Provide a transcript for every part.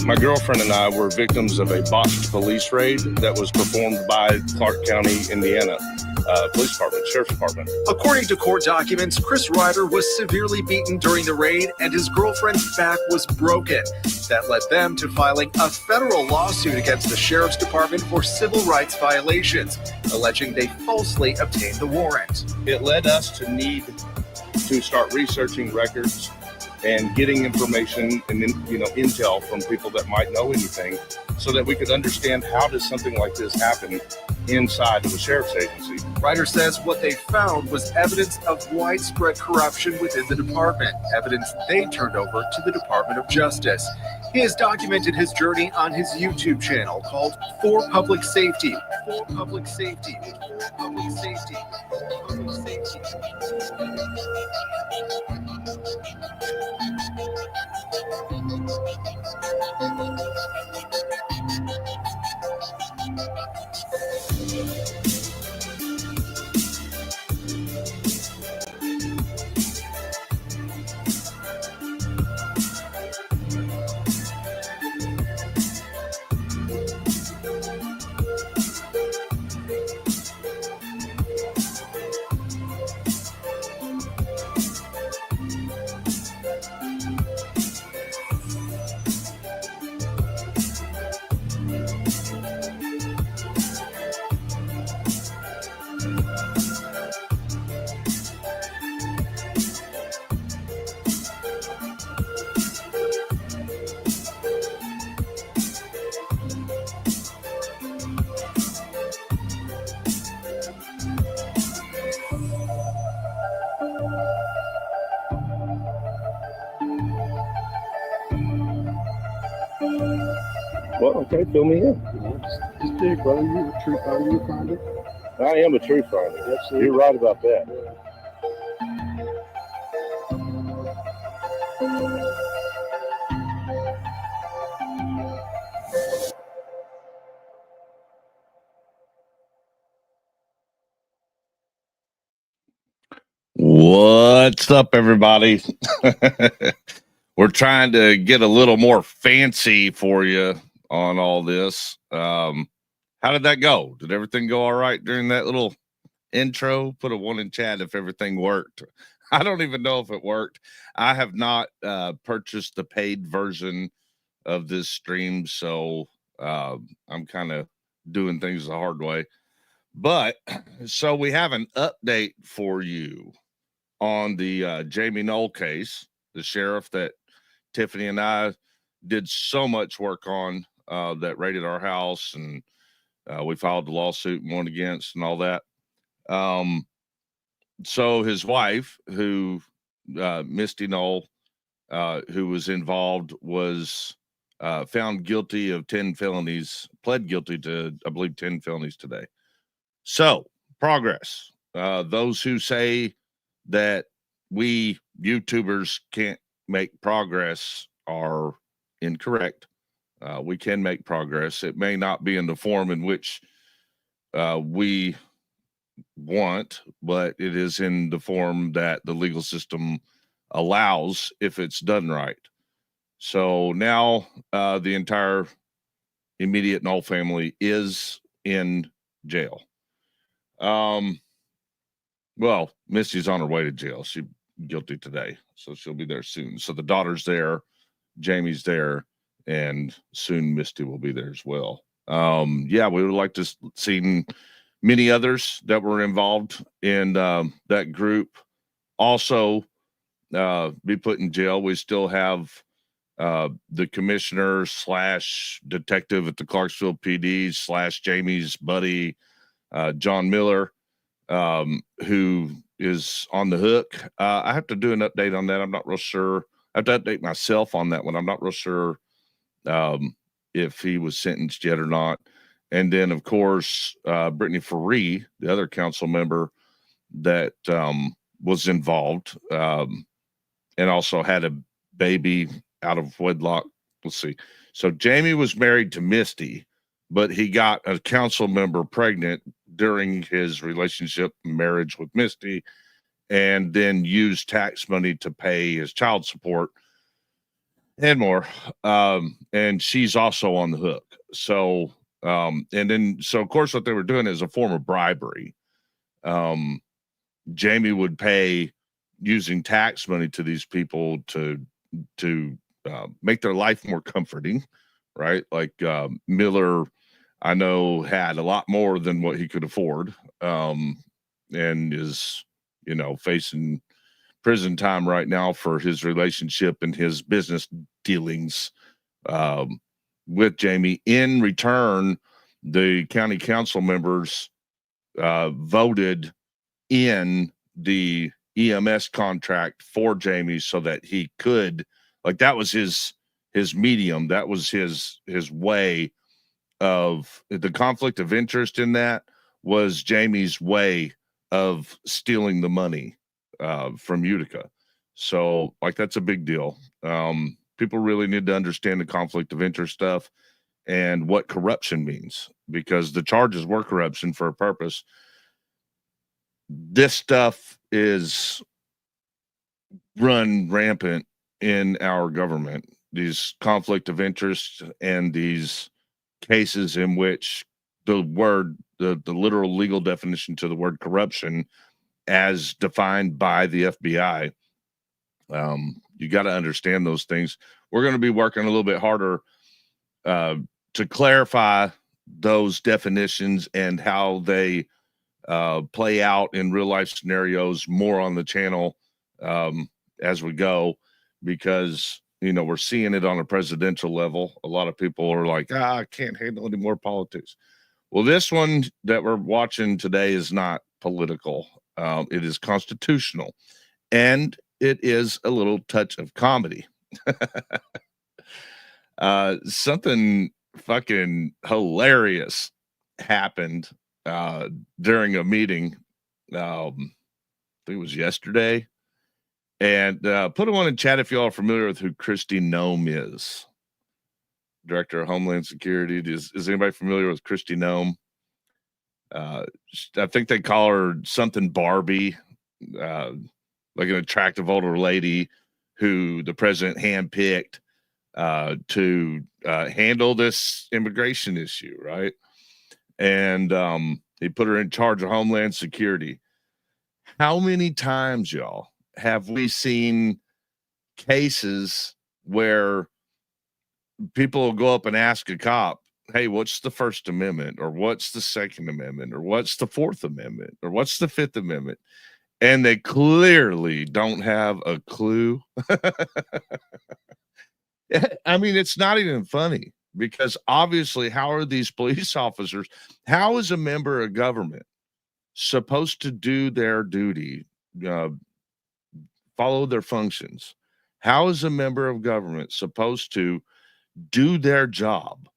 My girlfriend and I were victims of a botched police raid that was performed by Clark County, Indiana Police Department, Sheriff's Department. According to court documents, Chris Ryder was severely beaten during the raid and his girlfriend's back was broken. That led them to filing a federal lawsuit against the Sheriff's Department for civil rights violations, alleging they falsely obtained the warrant. It led us to need to start researching records and getting information and intel from people that might know anything, so that we could understand how does something like this happen inside of a sheriff's agency. Ryder says what they found was evidence of widespread corruption within the department, evidence they turned over to the Department of Justice. He has documented his journey on his YouTube channel called For Public Safety. For Public Safety. For Public Safety. For Public Safety. Well, okay, fill me in. Just dig, brother. You're a truth finder. You find it. I am a truth finder. Absolutely. You're right about that. What's up, everybody? We're trying to get a little more fancy for you on all this. How did that go? Did everything go all right during that little intro? Put a 1 in chat if everything worked. I don't even know if it worked. I have not purchased the paid version of this stream, so I'm kind of doing things the hard way. But so we have an update for you on the Jamie Null case, the sheriff that Tiffany and I did so much work on, that raided our house, and we filed the lawsuit and won against and all that. So his wife, who Misty Null, who was involved, was found guilty of 10 felonies, pled guilty to, I believe, 10 felonies today. So progress. Those who say that we YouTubers can't make progress are incorrect. We can make progress. It may not be in the form in which we want, but it is in the form that the legal system allows if it's done right. So now the entire immediate Null family is in jail. Well, Misty's on her way to jail. She's guilty today, so she'll be there soon. So the daughter's there, Jamie's there, and soon Misty will be there as well. Yeah, we would like to see many others that were involved in that group also be put in jail. We still have the commissioner / detective at the Clarksville PD / Jamie's buddy, John Miller, who is on the hook. I have to do an update on that. I'm not real sure. I have to update myself on that one. I'm not real sure if he was sentenced yet or not. And then, of course, Brittany Faree, the other council member that was involved, and also had a baby out of wedlock. Let's see. So Jamie was married to Misty, but he got a council member pregnant during his relationship marriage with Misty, and then used tax money to pay his child support. and more. And she's also on the hook. So, and then, so of course, what they were doing is a form of bribery. Jamie would pay using tax money to these people to make their life more comforting, right? Like Miller, I know, had a lot more than what he could afford, and is, you know, facing prison time right now for his relationship and his business dealings with Jamie. In return, the county council members voted in the EMS contract for Jamie so that he could, like, that was his medium. That was his way of the conflict of interest. In that was Jamie's way of stealing the money from Utica. So, like, that's a big deal. People really need to understand the conflict of interest stuff and what corruption means, because the charges were corruption for a purpose. This stuff is run rampant in our government, these conflict of interest and these cases in which the word, the literal legal definition to the word corruption as defined by the FBI. You got to understand those things. We're going to be working a little bit harder to clarify those definitions and how they play out in real life scenarios more on the channel as we go, because, you know, we're seeing it on a presidential level. A lot of people are like, I can't handle any more politics. Well, this one that we're watching today is not political. It is constitutional, and it is a little touch of comedy. Something fucking hilarious happened during a meeting. I think it was yesterday. And put one in chat if you all are familiar with who Kristy Noem is. Director of Homeland Security. Is anybody familiar with Kristy Noem? I think they call her something Barbie, like an attractive older lady who the president handpicked to handle this immigration issue, right? And he put her in charge of Homeland Security. How many times, y'all, have we seen cases where people will go up and ask a cop, hey, what's the First Amendment, or what's the Second Amendment, or what's the Fourth Amendment, or what's the Fifth Amendment? And they clearly don't have a clue. I mean, it's not even funny, because obviously, how are these police officers, how is a member of government supposed to do their duty, follow their functions? How is a member of government supposed to do their job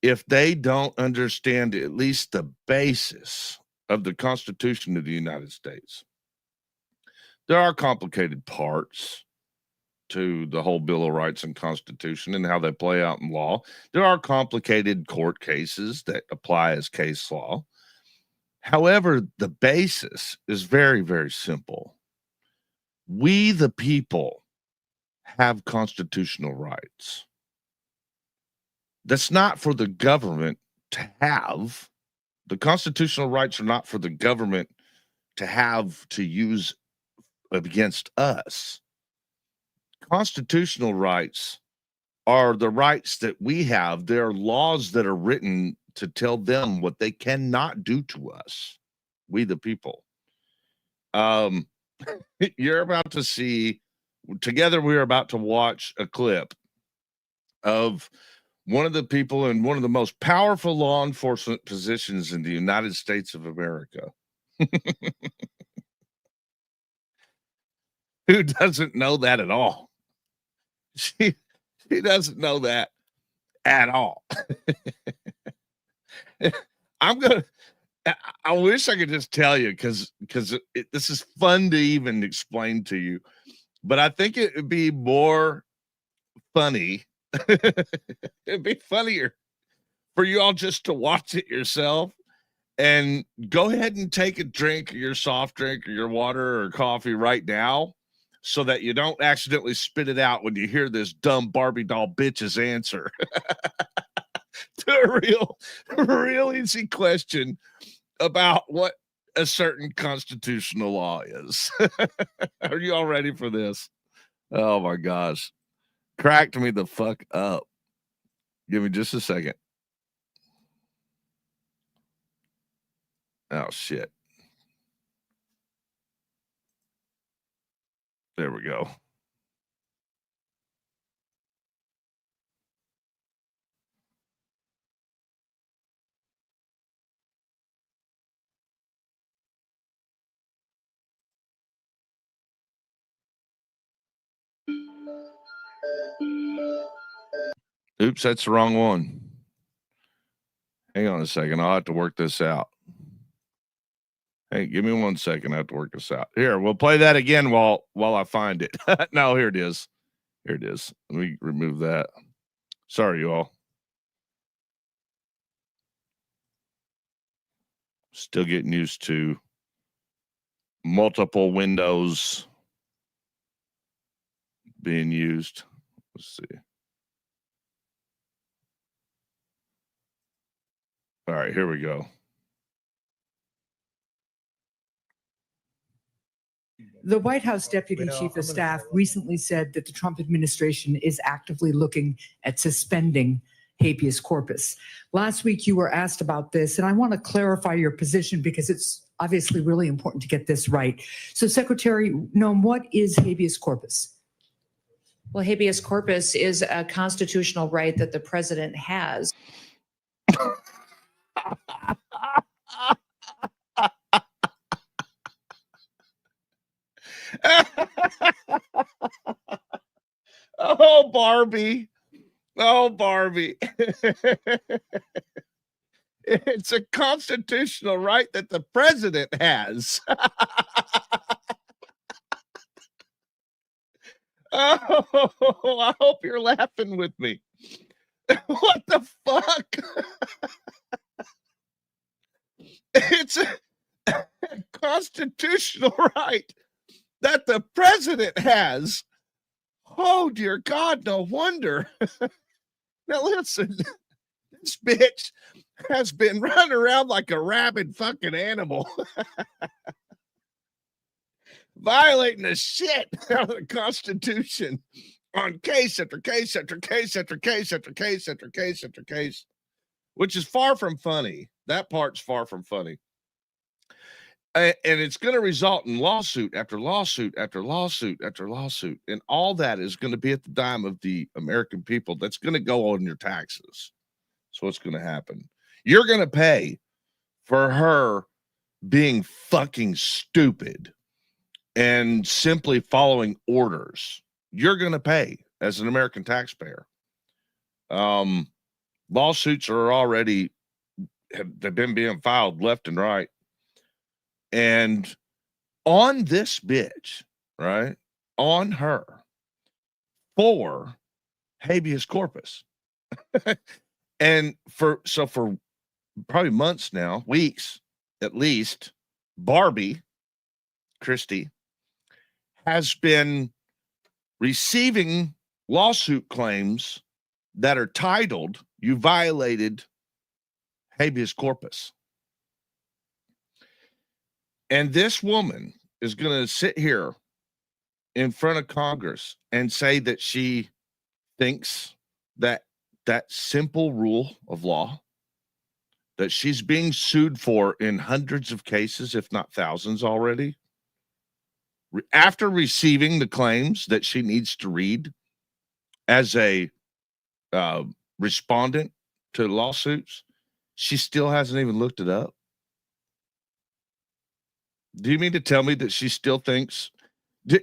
if they don't understand at least the basis of the Constitution of the United States? There are complicated parts to the whole Bill of Rights and Constitution and how they play out in law. There are complicated court cases that apply as case law. However, the basis is very, very simple. We, the people, have constitutional rights. That's not for the government to have. The constitutional rights are not for the government to have to use against us. Constitutional rights are the rights that we have. There are laws that are written to tell them what they cannot do to us, we the people. You're about to see, together we're about to watch a clip of one of the people in one of the most powerful law enforcement positions in the United States of America. Who doesn't know that at all? She doesn't know that at all. I wish I could just tell you, because this is fun to even explain to you, but I think it would be more funny. It'd be funnier for you all just to watch it yourself, and go ahead and take a drink of your soft drink or your water or coffee right now, so that you don't accidentally spit it out when you hear this dumb Barbie doll bitch's answer to a real easy question about what a certain constitutional law is. Are you all ready for this? Oh my gosh. Cracked me the fuck up. Give me just a second. Oh shit. There we go. Oops, that's the wrong one. Hang on a second. I'll have to work this out. Hey, give me 1 second. I have to work this out. Here, we'll play that again while I find it. No, here it is. Here it is. Let me remove that. Sorry, you all. Still getting used to multiple windows being used. Let's see. All right, here we go. The White House Deputy Chief of Staff recently said that the Trump administration is actively looking at suspending habeas corpus. Last week, you were asked about this, and I want to clarify your position because it's obviously really important to get this right. So, Secretary Noem, what is habeas corpus? Well, habeas corpus is a constitutional right that the president has. Oh, Barbie. Oh, Barbie. It's a constitutional right that the president has. Oh, I hope you're laughing with me. What the fuck? It's a constitutional right that the president has. Oh, dear God, no wonder. Now, listen, this bitch has been running around like a rabid fucking animal, violating the shit out of the Constitution on case after case after case after case after case after case after case, which is far from funny. That part's far from funny. And it's going to result in lawsuit after lawsuit after lawsuit after lawsuit. And all that is going to be at the dime of the American people. That's going to go on your taxes. So what's going to happen? You're going to pay for her being fucking stupid and simply following orders. You're going to pay as an American taxpayer. Lawsuits are already, they've been being filed left and right. And on this bitch, right, on her, for habeas corpus. And for probably months now, weeks at least, Barbie, Christy, has been receiving lawsuit claims that are titled, "You violated habeas corpus." And this woman is going to sit here in front of Congress and say that she thinks that that simple rule of law that she's being sued for in hundreds of cases, if not thousands already, after receiving the claims that she needs to read as a respondent to lawsuits, she still hasn't even looked it up. Do you mean to tell me that she still thinks? Do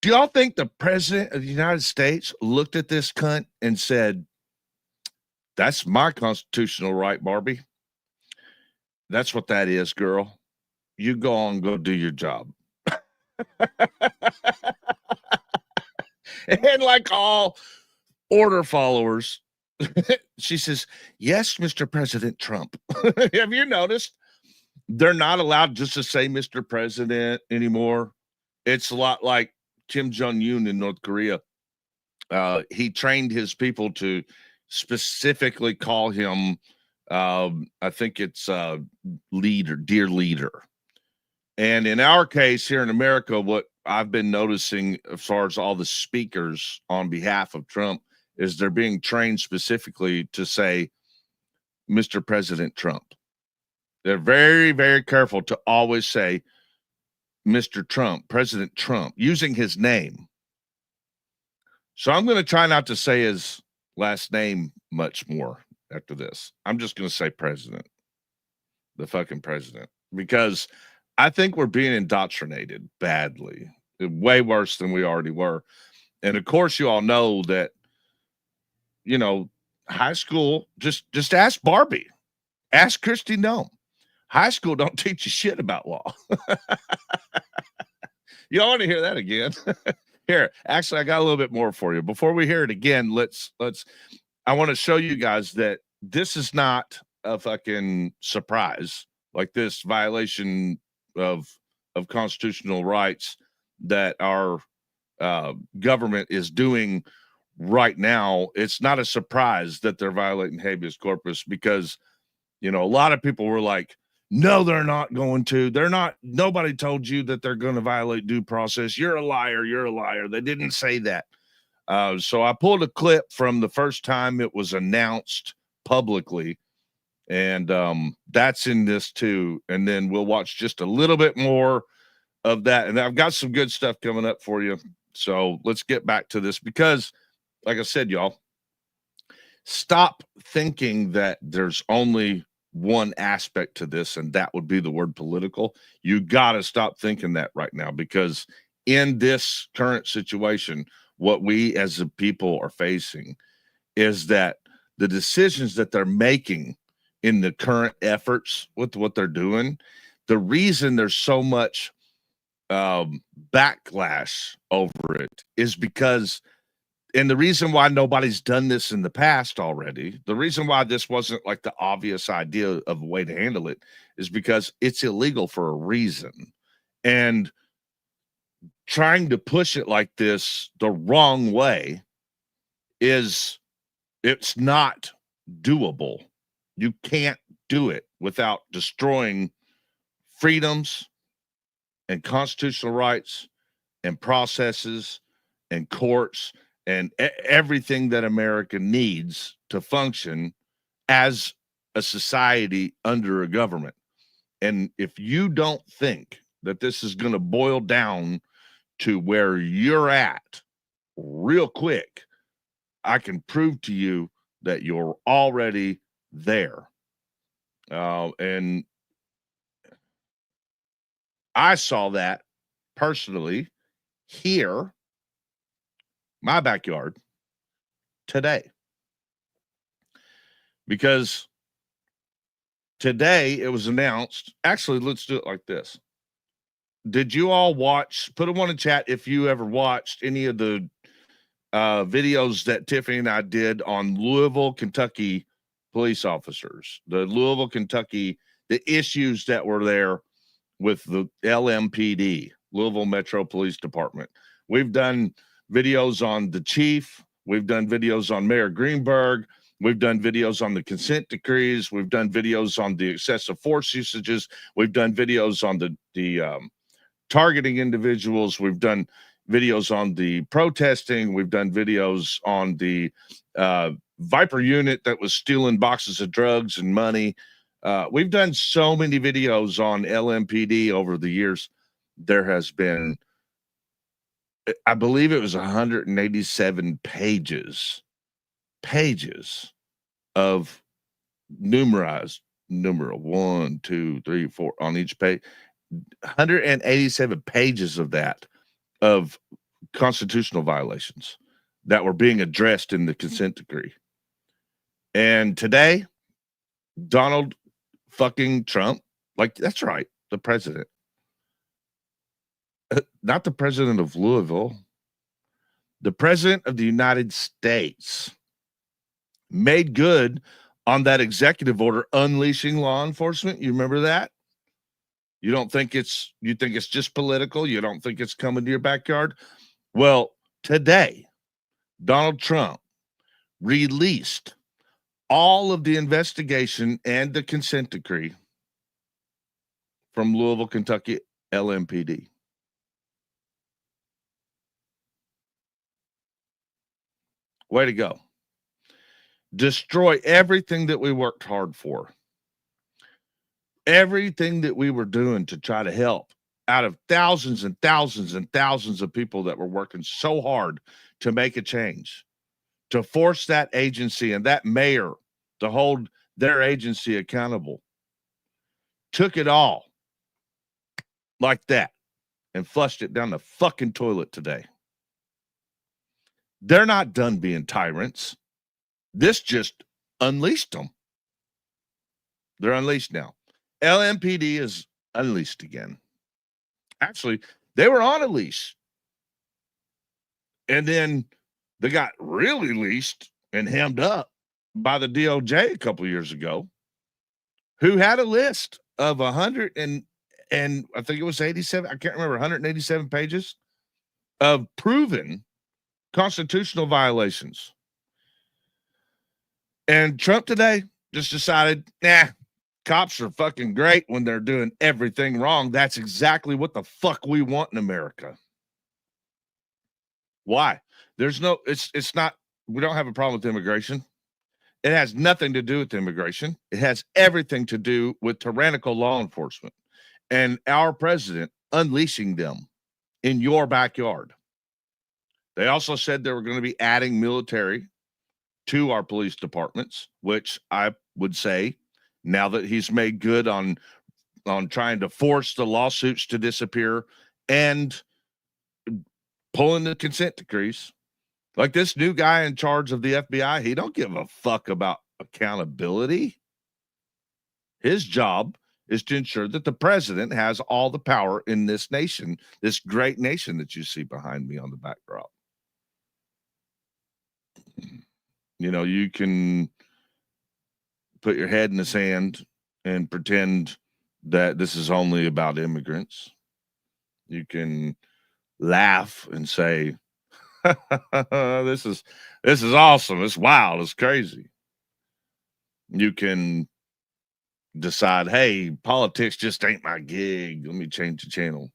y'all think the president of the United States looked at this cunt and said, "That's my constitutional right, Barbie. That's what that is, girl. You go on, go do your job." And like all order followers, she says, "Yes, Mr. President Trump." Have you noticed? They're not allowed just to say Mr. President anymore. It's a lot like Kim Jong-un in North Korea. He trained his people to specifically call him, I think it's leader, dear leader. And in our case here in America, what I've been noticing as far as all the speakers on behalf of Trump is they're being trained specifically to say, Mr. President Trump. They're very, very careful to always say, Mr. Trump, President Trump, using his name. So I'm going to try not to say his last name much more after this. I'm just going to say president, the fucking president, because I think we're being indoctrinated badly, way worse than we already were. And of course, you all know that, you know, high school, just ask Barbie, ask Kristy Noem. High school don't teach you shit about law. You all want to hear that again? Here, actually, I got a little bit more for you. Before we hear it again, I want to show you guys that this is not a fucking surprise, like this violation of constitutional rights that our government is doing right now. It's not a surprise that they're violating habeas corpus because, you know, a lot of people were like, no, they're not going to. They're not. Nobody told you that they're going to violate due process. You're a liar. You're a liar. They didn't say that. So I pulled a clip from the first time it was announced publicly, and that's in this too. And then we'll watch just a little bit more of that. And I've got some good stuff coming up for you. So let's get back to this because, like I said, y'all, stop thinking that there's only one aspect to this, and that would be the word political. You got to stop thinking that right now, because in this current situation, what we as a people are facing is that the decisions that they're making in the current efforts with what they're doing, the reason there's so much backlash over it is because, and the reason why nobody's done this in the past already, the reason why this wasn't like the obvious idea of a way to handle it is because it's illegal for a reason. And trying to push it like this the wrong way it's not doable. You can't do it without destroying freedoms and constitutional rights and processes and courts and everything that America needs to function as a society under a government. And if you don't think that this is going to boil down to where you're at real quick, I can prove to you that you're already there. And I saw that personally here, my backyard, today. Because today it was announced. Actually, let's do it like this. Did you all watch, put them on in chat if you ever watched any of the videos that Tiffany and I did on Louisville, Kentucky police officers, the Louisville, Kentucky, the issues that were there with the LMPD, Louisville Metro Police Department. We've done videos on the chief. We've done videos on Mayor Greenberg. We've done videos on the consent decrees. We've done videos on the excessive force usages. We've done videos on the targeting individuals. We've done videos on the protesting. We've done videos on the Viper unit that was stealing boxes of drugs and money. We've done so many videos on LMPD over the years. There has been, I believe it was 187 pages of numeral 1, 2, 3, 4 on each page. 187 pages of that, of constitutional violations that were being addressed in the consent decree. And today, Donald fucking Trump, like, that's right, the president, not the president of Louisville, the president of the United States, made good on that executive order unleashing law enforcement. You remember that? You think it's just political? You don't think it's coming to your backyard? Well, today, Donald Trump released all of the investigation and the consent decree from Louisville, Kentucky, LMPD. Way to go. Destroy everything that we worked hard for. Everything that we were doing to try to help out of thousands and thousands and thousands of people that were working so hard to make a change, to force that agency and that mayor to hold their agency accountable. Took it all like that and flushed it down the fucking toilet today. They're not done being tyrants. This just unleashed them. They're unleashed now. LMPD is unleashed again. Actually, they were on a leash. And then they got really leashed and hemmed up by the DOJ a couple of years ago, who had a list of 100 and I think it was 87, I can't remember, 187 pages of proven constitutional violations. And Trump today just decided, nah, cops are fucking great when they're doing everything wrong. That's exactly what the fuck we want in America. Why? It's not, we don't have a problem with immigration. It has nothing to do with immigration. It has everything to do with tyrannical law enforcement and our president unleashing them in your backyard. They also said they were going to be adding military to our police departments, which I would say, now that he's made good on trying to force the lawsuits to disappear and pulling the consent decrees, like this new guy in charge of the FBI, he don't give a fuck about accountability. His job is to ensure that the president has all the power in this nation, this great nation that you see behind me on the backdrop. You know, you can put your head in the sand and pretend that this is only about immigrants. You can laugh and say, this is awesome. It's wild. It's crazy. You can decide, hey, politics just ain't my gig. Let me change the channel.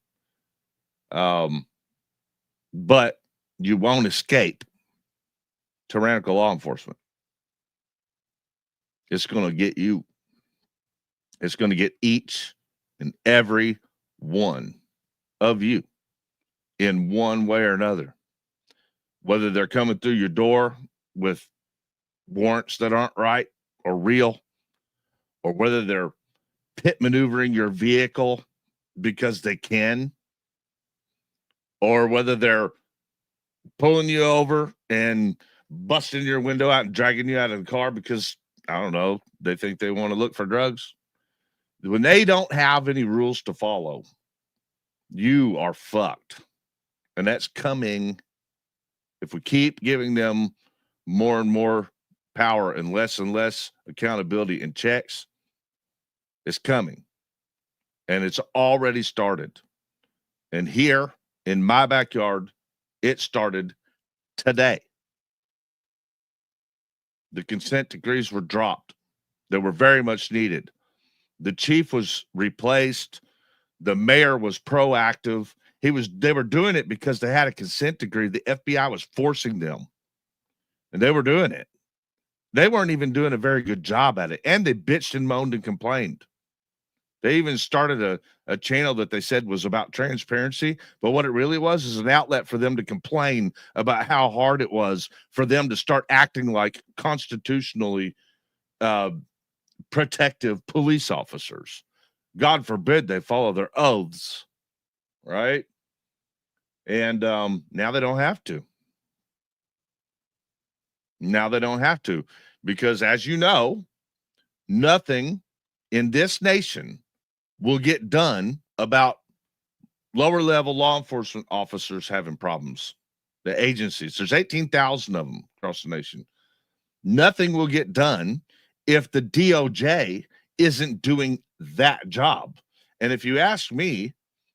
But you won't escape tyrannical law enforcement. It's going to get you. It's going to get each and every one of you in one way or another. Whether they're coming through your door with warrants that aren't right or real, or whether they're pit maneuvering your vehicle because they can, or whether they're pulling you over and busting your window out and dragging you out of the car because, I don't know, they think they want to look for drugs. When they don't have any rules to follow, you are fucked. And that's coming if we keep giving them more and more power and less accountability and checks. It's coming. And it's already started. And here in my backyard, it started today. The consent decrees were dropped. They were very much needed. The chief was replaced. The mayor was proactive. They were doing it because they had a consent decree. The FBI was forcing them. And they were doing it. They weren't even doing a very good job at it. And they bitched and moaned and complained. They even started a channel that they said was about transparency. But what it really was is an outlet for them to complain about how hard it was for them to start acting like constitutionally protective police officers. God forbid they follow their oaths, right? And now they don't have to. Now they don't have to, because as you know, nothing in this nation will get done about lower level law enforcement officers having problems. The agencies, there's 18,000 of them across the nation. Nothing will get done if the DOJ isn't doing that job. And if you ask me,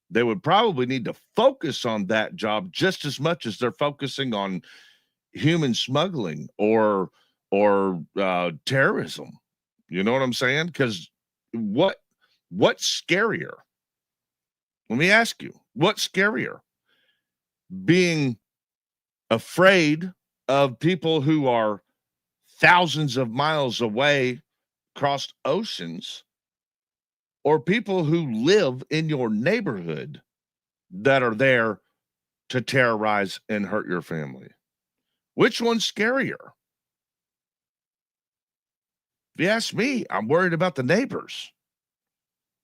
they would probably need to focus on that job just as much as they're focusing on human smuggling or terrorism. You know what I'm saying? Because what's scarier? Let me ask you, what's scarier? Being afraid of people who are thousands of miles away across oceans, or people who live in your neighborhood that are there to terrorize and hurt your family? Which one's scarier? If you ask me, I'm worried about the neighbors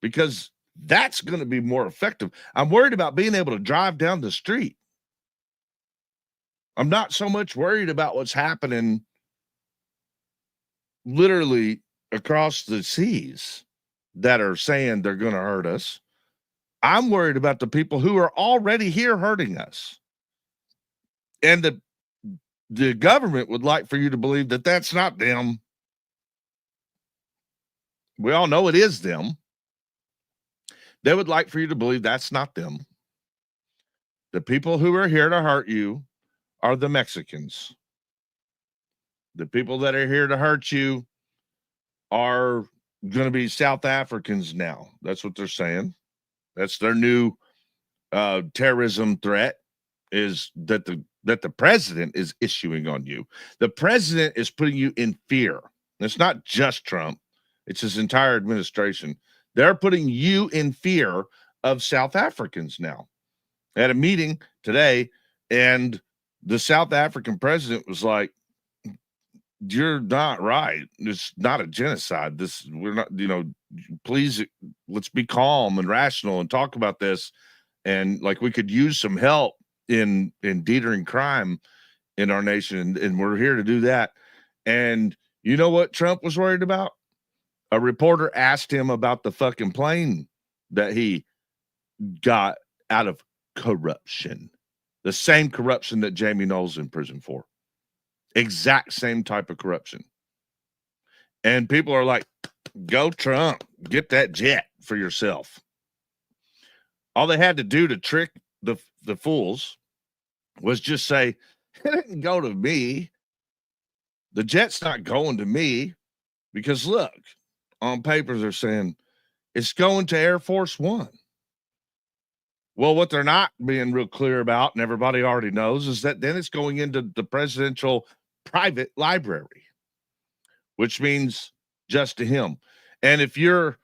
because that's going to be more effective. I'm worried about being able to drive down the street. I'm not so much worried about what's happening literally across the seas that are saying they're going to hurt us. I'm worried about the people who are already here hurting us. And the government would like for you to believe that that's not them. We all know it is them. They would like for you to believe that's not them. The people who are here to hurt you are the Mexicans. The people that are here to hurt you are going to be South Africans now. That's what they're saying. That's their new terrorism threat, is that the president is issuing on you. The president is putting you in fear. It's not just Trump. It's his entire administration. They're putting you in fear of South Africans now. I had a meeting today, and the South African president was like, "You're not right. It's not a genocide. We're not, please, let's be calm and rational and talk about this. And like, we could use some help in deterring crime in our nation. And we're here to do that." And you know what Trump was worried about? A reporter asked him about the fucking plane that he got out of corruption, the same corruption that Jamie Null's in prison for. Exact same type of corruption. And people are like, "Go Trump, get that jet for yourself." All they had to do to trick the fools was just say, "It didn't go to me. The jet's not going to me," because look, on papers they're saying it's going to Air Force One. Well, what they're not being real clear about, and everybody already knows, is that then it's going into the presidential private library, which means just to him. And if you're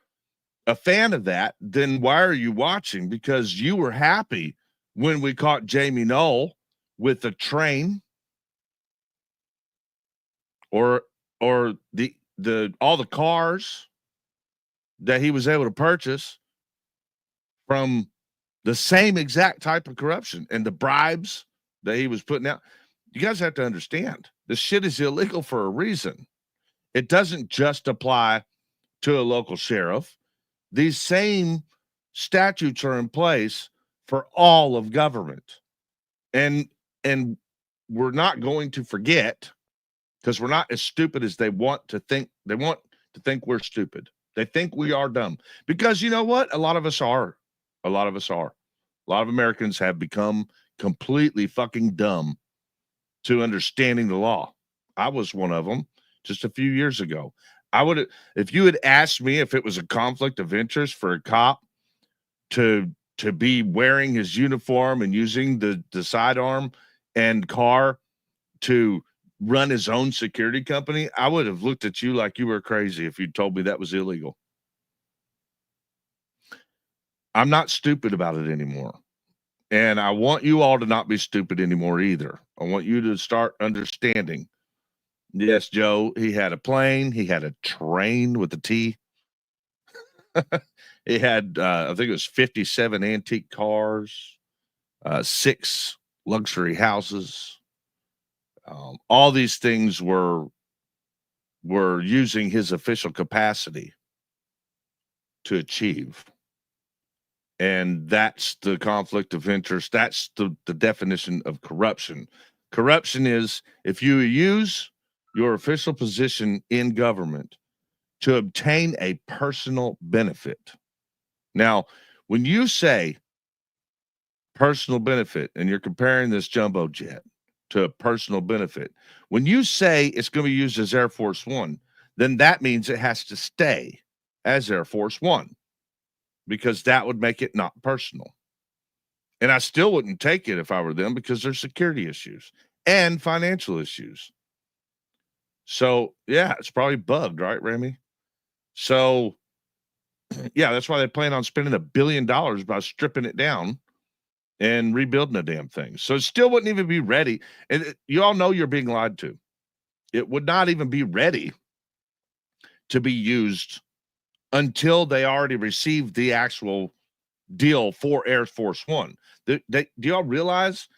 a fan of that, then why are you watching? Because you were happy when we caught Jamie Null with a train or the all the cars that he was able to purchase from the same exact type of corruption and the bribes that he was putting out. You guys have to understand, this shit is illegal for a reason. It doesn't just apply to a local sheriff. These same statutes are in place for all of government. And we're not going to forget, because we're not as stupid as they want to think. They want to think we're stupid. They think we are dumb. Because you know what? A lot of us are. A lot of us are. A lot of Americans have become completely fucking dumb to understanding the law. I was one of them just a few years ago. If you had asked me if it was a conflict of interest for a cop to be wearing his uniform and using the sidearm and car to run his own security company, I would have looked at you like you were crazy if you told me that was illegal. I'm not stupid about it anymore. And I want you all to not be stupid anymore either. I want you to start understanding. Yes, Joe, he had a plane. He had a train with a T. He had, I think it was 57 antique cars, 6 luxury houses. All these things were using his official capacity to achieve. And that's the conflict of interest. That's the definition of corruption. Corruption is if you use your official position in government to obtain a personal benefit. Now, when you say personal benefit and you're comparing this jumbo jet to a personal benefit, when you say it's going to be used as Air Force One, then that means it has to stay as Air Force One, because that would make it not personal. And I still wouldn't take it if I were them, because there's security issues and financial issues. So, yeah, it's probably bugged, right, Remy? So, yeah, that's why they plan on spending $1 billion by stripping it down and rebuilding the damn thing. So it still wouldn't even be ready. And you all know you're being lied to. It would not even be ready to be used until they already received the actual deal for Air Force One. Do y'all realize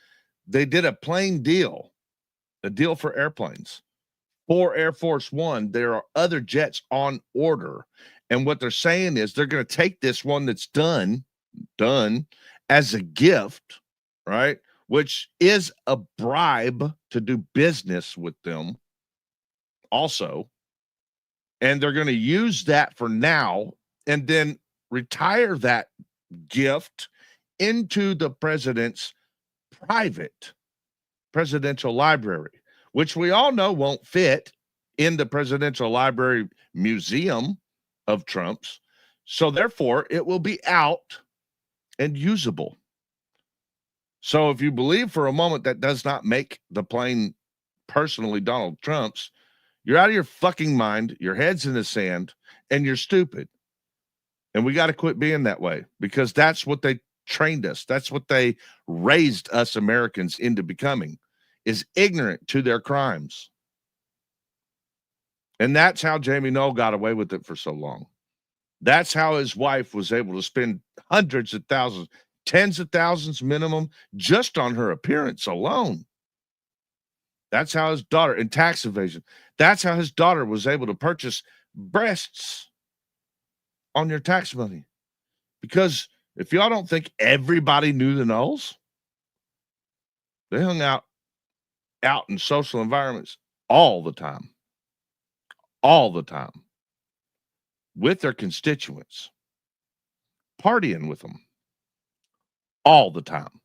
they did a plain deal, a deal for airplanes for Air Force One? There are other jets on order. And what they're saying is they're going to take this one that's done as a gift, right? Which is a bribe to do business with them also. And they're going to use that for now and then retire that gift into the president's private presidential library, which we all know won't fit in the presidential library museum of Trump's. So therefore it will be out and usable. So if you believe for a moment that does not make the plane personally Donald Trump's, you're out of your fucking mind, your head's in the sand, and you're stupid. And we got to quit being that way, because that's what they trained us. That's what they raised us Americans into becoming, is ignorant to their crimes. And that's how Jamie Null got away with it for so long. That's how his wife was able to spend hundreds of thousands, tens of thousands minimum, just on her appearance alone. That's how his daughter, in tax evasion, that's how his daughter was able to purchase breasts on your tax money. Because if y'all don't think everybody knew the Nulls, they hung out in social environments all the time, with their constituents, partying with them all the time,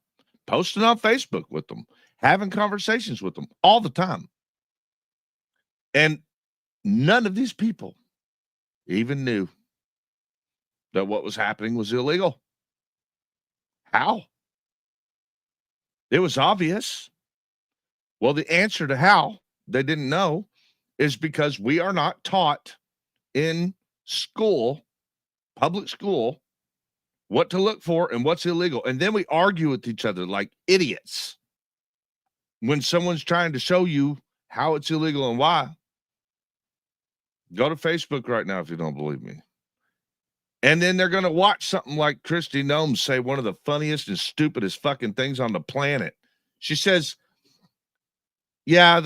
posting on Facebook with them, having conversations with them all the time. And none of these people even knew that what was happening was illegal. How? It was obvious. Well, the answer to how they didn't know is because we are not taught in school, public school, what to look for and what's illegal. And then we argue with each other like idiots when someone's trying to show you how it's illegal and why. Go to Facebook right now if you don't believe me. And then they're going to watch something like Kristy Noem say one of the funniest and stupidest fucking things on the planet. She says, yeah,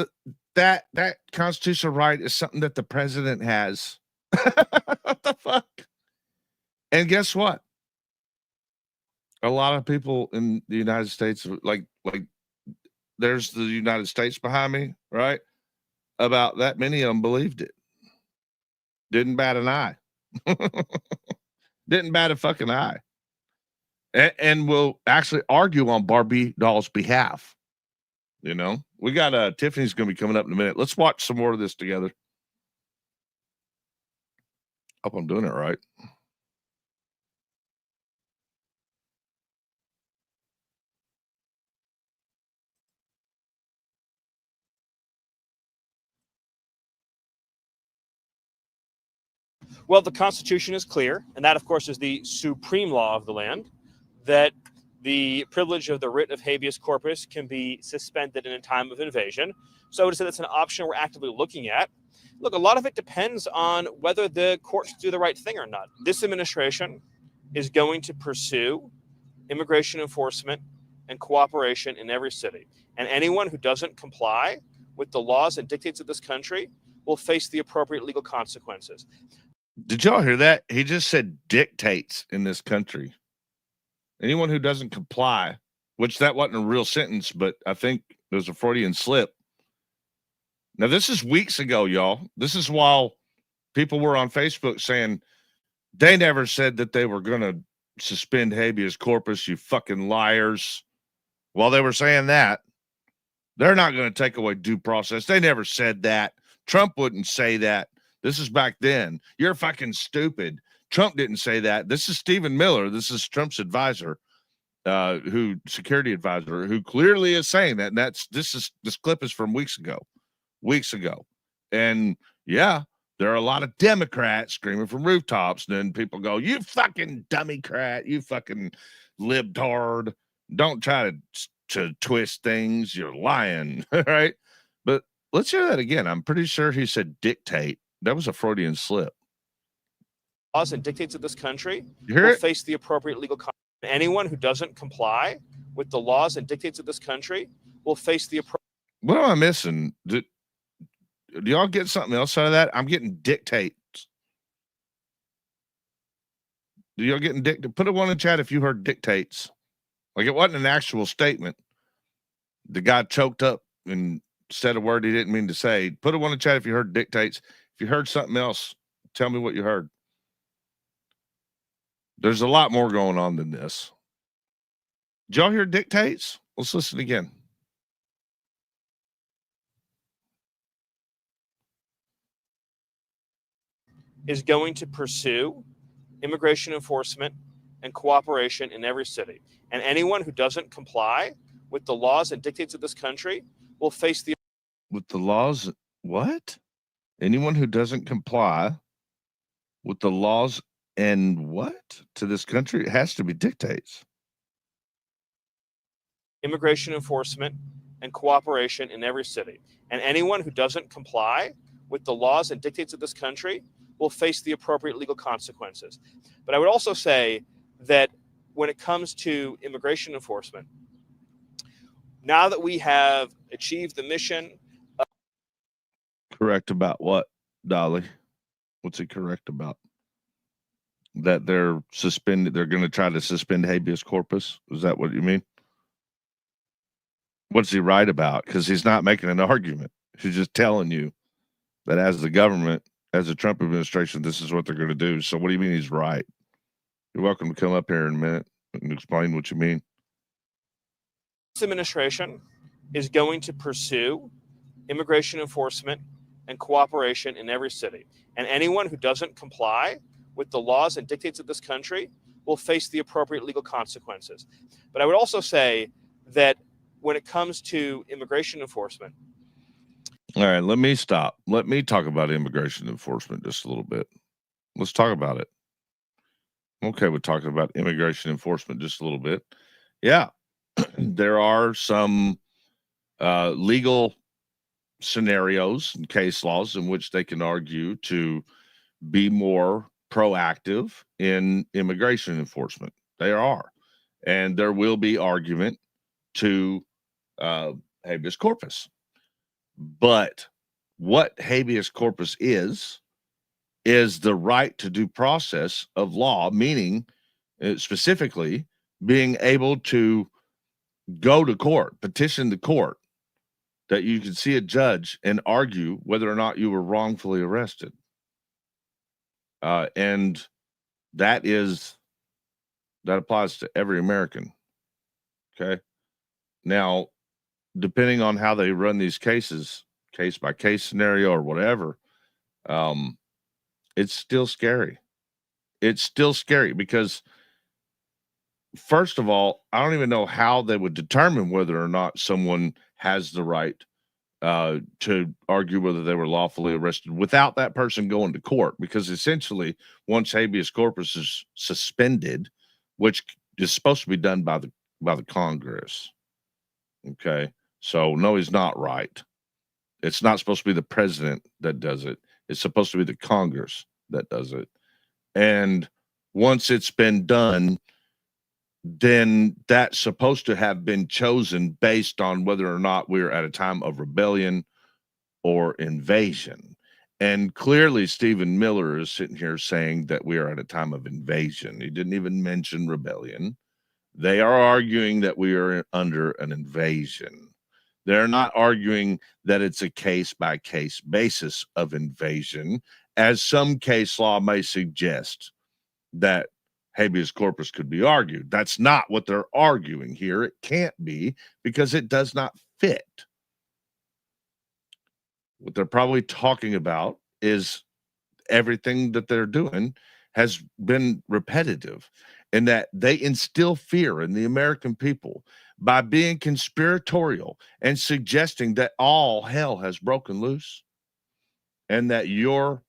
that constitutional right is something that the president has. What the fuck? And guess what? A lot of people in the United States, like there's the United States behind me, right? About that many of them believed it. Didn't bat an eye. Didn't bat a fucking eye. And will actually argue on Barbie doll's behalf. You know, we got Tiffany's going to be coming up in a minute. Let's watch some more of this together. Hope I'm doing it right. Well, the Constitution is clear, and that, of course, is the supreme law of the land, that the privilege of the writ of habeas corpus can be suspended in a time of invasion. So I would say that's an option we're actively looking at. Look, a lot of it depends on whether the courts do the right thing or not. This administration is going to pursue immigration enforcement and cooperation in every city. And anyone who doesn't comply with the laws and dictates of this country will face the appropriate legal consequences. Did y'all hear that? He just said dictates in this country. Anyone who doesn't comply, which that wasn't a real sentence, but I think there's a Freudian slip. Now, this is weeks ago, y'all. This is while people were on Facebook saying they never said that they were going to suspend habeas corpus, you fucking liars. While they were saying that, they're not going to take away due process. They never said that. Trump wouldn't say that. This is back then. You're fucking stupid. Trump didn't say that. This is Stephen Miller. This is Trump's advisor, security advisor, who clearly is saying that. And this clip is from weeks ago. And yeah, there are a lot of Democrats screaming from rooftops. And then people go, you fucking dummycrat, you fucking libtard. Don't try to twist things. You're lying. Right? But let's hear that again. I'm pretty sure he said dictate. That was a Freudian slip. Laws and dictates of this country You hear will it? face the appropriate legal consequences. Anyone who doesn't comply with the laws and dictates of this country will face the appropriate. What am I missing? Do y'all get something else out of that? I'm getting dictates. Do y'all getting put a one in chat if you heard dictates. Like, it wasn't an actual statement. The guy choked up and said a word he didn't mean to say. Put a one in chat if you heard dictates. If you heard something else, tell me what you heard. There's a lot more going on than this. Did y'all hear dictates? Let's listen again. Is going to pursue immigration enforcement and cooperation in every city. And anyone who doesn't comply with the laws and dictates of this country will face the. With the laws, what? Anyone who doesn't comply with the laws and what to this country, it has to be dictates. Immigration enforcement and cooperation in every city. And anyone who doesn't comply with the laws and dictates of this country will face the appropriate legal consequences. But I would also say that when it comes to immigration enforcement, now that we have achieved the mission. Correct about what, Dolly? What's he correct about? That they're suspended, they're going to try to suspend habeas corpus? Is that what you mean? What's he right about? Because he's not making an argument. He's just telling you that as the government, as the Trump administration, this is what they're going to do. So what do you mean he's right? You're welcome to come up here in a minute and explain what you mean. This administration is going to pursue immigration enforcement and cooperation in every city. And anyone who doesn't comply with the laws and dictates of this country will face the appropriate legal consequences. But I would also say that when it comes to immigration enforcement. All right, let me stop. Let me talk about immigration enforcement just a little bit. Let's talk about it. I'm okay with talking about immigration enforcement just a little bit. Yeah, there are some legal scenarios and case laws in which they can argue to be more proactive in immigration enforcement. There are. And there will be argument to habeas corpus. But what habeas corpus is the right to due process of law, meaning specifically being able to go to court, petition the court, that you can see a judge and argue whether or not you were wrongfully arrested. And that applies to every American. Okay. Now, depending on how they run these cases, case by case scenario or whatever, it's still scary. It's still scary because, first of all, I don't even know how they would determine whether or not someone has the right to argue whether they were lawfully arrested without that person going to court. Because essentially, once habeas corpus is suspended, which is supposed to be done by the Congress. Okay. So no, he's not right. It's not supposed to be the president that does it. It's supposed to be the Congress that does it. And once it's been done, then that's supposed to have been chosen based on whether or not we're at a time of rebellion or invasion. And clearly Stephen Miller is sitting here saying that we are at a time of invasion. He didn't even mention rebellion. They are arguing that we are under an invasion. They're not arguing that it's a case-by-case basis of invasion, as some case law may suggest, that habeas corpus could be argued. That's not what they're arguing here. It can't be, because it does not fit. What they're probably talking about is everything that they're doing has been repetitive, and that they instill fear in the American people by being conspiratorial and suggesting that all hell has broken loose and that you're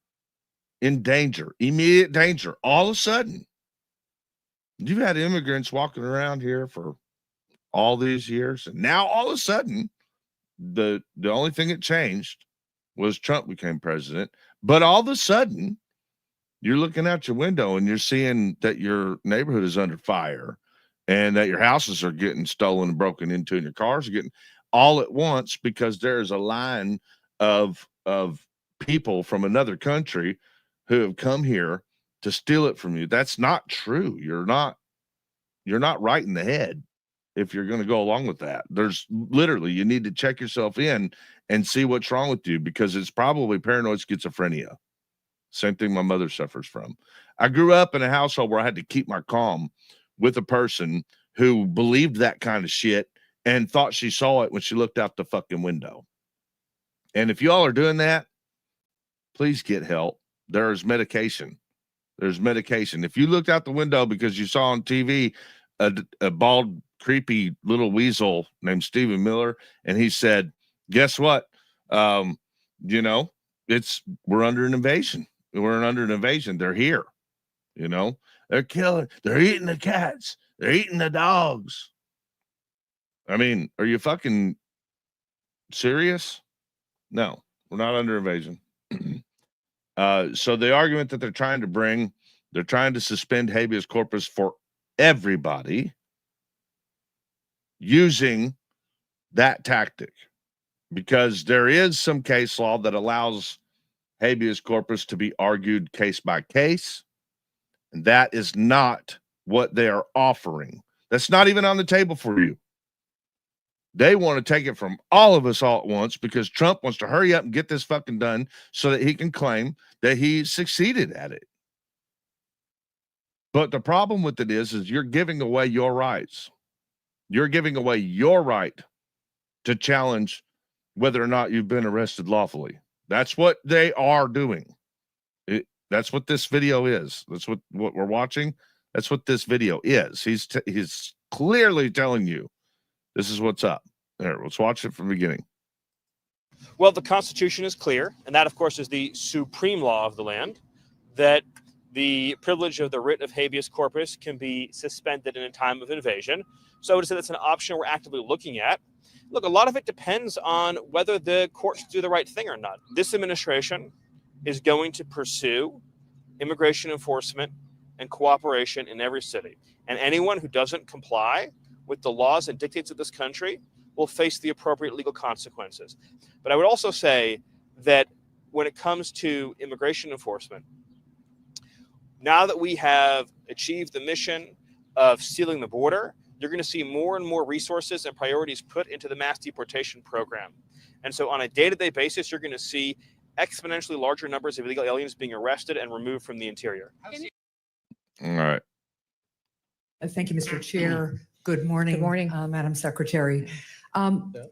in danger, immediate danger. All of a sudden, you've had immigrants walking around here for all these years, and now all of a sudden, the only thing that changed was Trump became president. But all of a sudden, you're looking out your window and you're seeing that your neighborhood is under fire, and that your houses are getting stolen and broken into, and your cars are getting all at once, because there's a line of people from another country who have come here to steal it from you. That's not true. You're not right in the head if you're going to go along with that. There's literally, you need to check yourself in and see what's wrong with you, because it's probably paranoid schizophrenia. Same thing my mother suffers from. I grew up in a household where I had to keep my calm with a person who believed that kind of shit and thought she saw it when she looked out the fucking window. And if y'all are doing that, please get help. There's medication. There's medication. If you looked out the window because you saw on TV a bald, creepy little weasel named Stephen Miller, and he said, guess what? You know, we're under an invasion. We're under an invasion. They're here. You know, they're killing, they're eating the cats, they're eating the dogs. I mean, are you fucking serious? No, we're not under invasion. So the argument that they're trying to suspend habeas corpus for everybody using that tactic, because there is some case law that allows habeas corpus to be argued case by case, and that is not what they are offering. That's not even on the table for you. They want to take it from all of us all at once, because Trump wants to hurry up and get this fucking done so that he can claim that he succeeded at it. But the problem with it is you're giving away your rights. You're giving away your right to challenge whether or not you've been arrested lawfully. That's what they are doing. That's what this video is. That's what we're watching. That's what this video is. He's clearly telling you this is what's up. There, let's watch it from the beginning. Well, the Constitution is clear, and that, of course, is the supreme law of the land, that the privilege of the writ of habeas corpus can be suspended in a time of invasion. So I would say that's an option we're actively looking at. Look, a lot of it depends on whether the courts do the right thing or not. This administration is going to pursue immigration enforcement and cooperation in every city. And anyone who doesn't comply with the laws and dictates of this country will face the appropriate legal consequences. But I would also say that when it comes to immigration enforcement, now that we have achieved the mission of sealing the border, you're going to see more and more resources and priorities put into the mass deportation program. And so on a day-to-day basis, you're going to see exponentially larger numbers of illegal aliens being arrested and removed from the interior. All right. Thank you, Mr. Chair. Good morning. Good morning. Madam Secretary.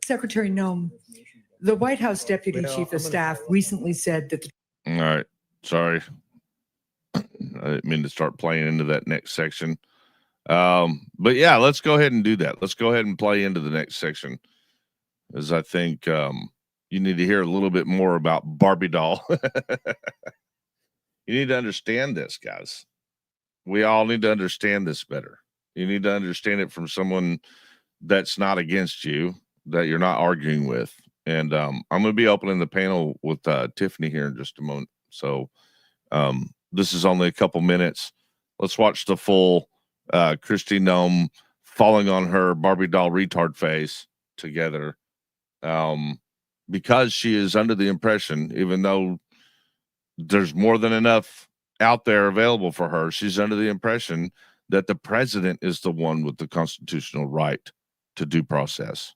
Secretary Noem, the White House Deputy Chief of Staff recently said that All right. Sorry. I didn't mean to start playing into that next section. But yeah, let's go ahead and do that. Let's go ahead and play into the next section, as I think you need to hear a little bit more about Barbie doll. You need to understand this, guys. We all need to understand this better. You need to understand it from someone that's not against you, that you're not arguing with. And I'm going to be opening the panel with Tiffany here in just a moment. So this is only a couple minutes. Let's watch the full Kristy Noem falling on her Barbie doll retard face together, because she is under the impression, even though there's more than enough out there available for her, she's under the impression that the president is the one with the constitutional right to due process.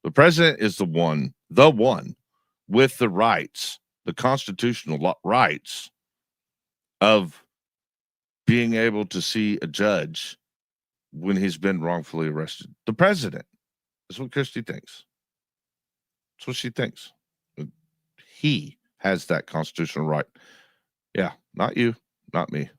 The president is the one with the rights, the constitutional rights of being able to see a judge when he's been wrongfully arrested. The president. That's what Christy thinks. That's what she thinks. He has that constitutional right. Yeah, not you, not me.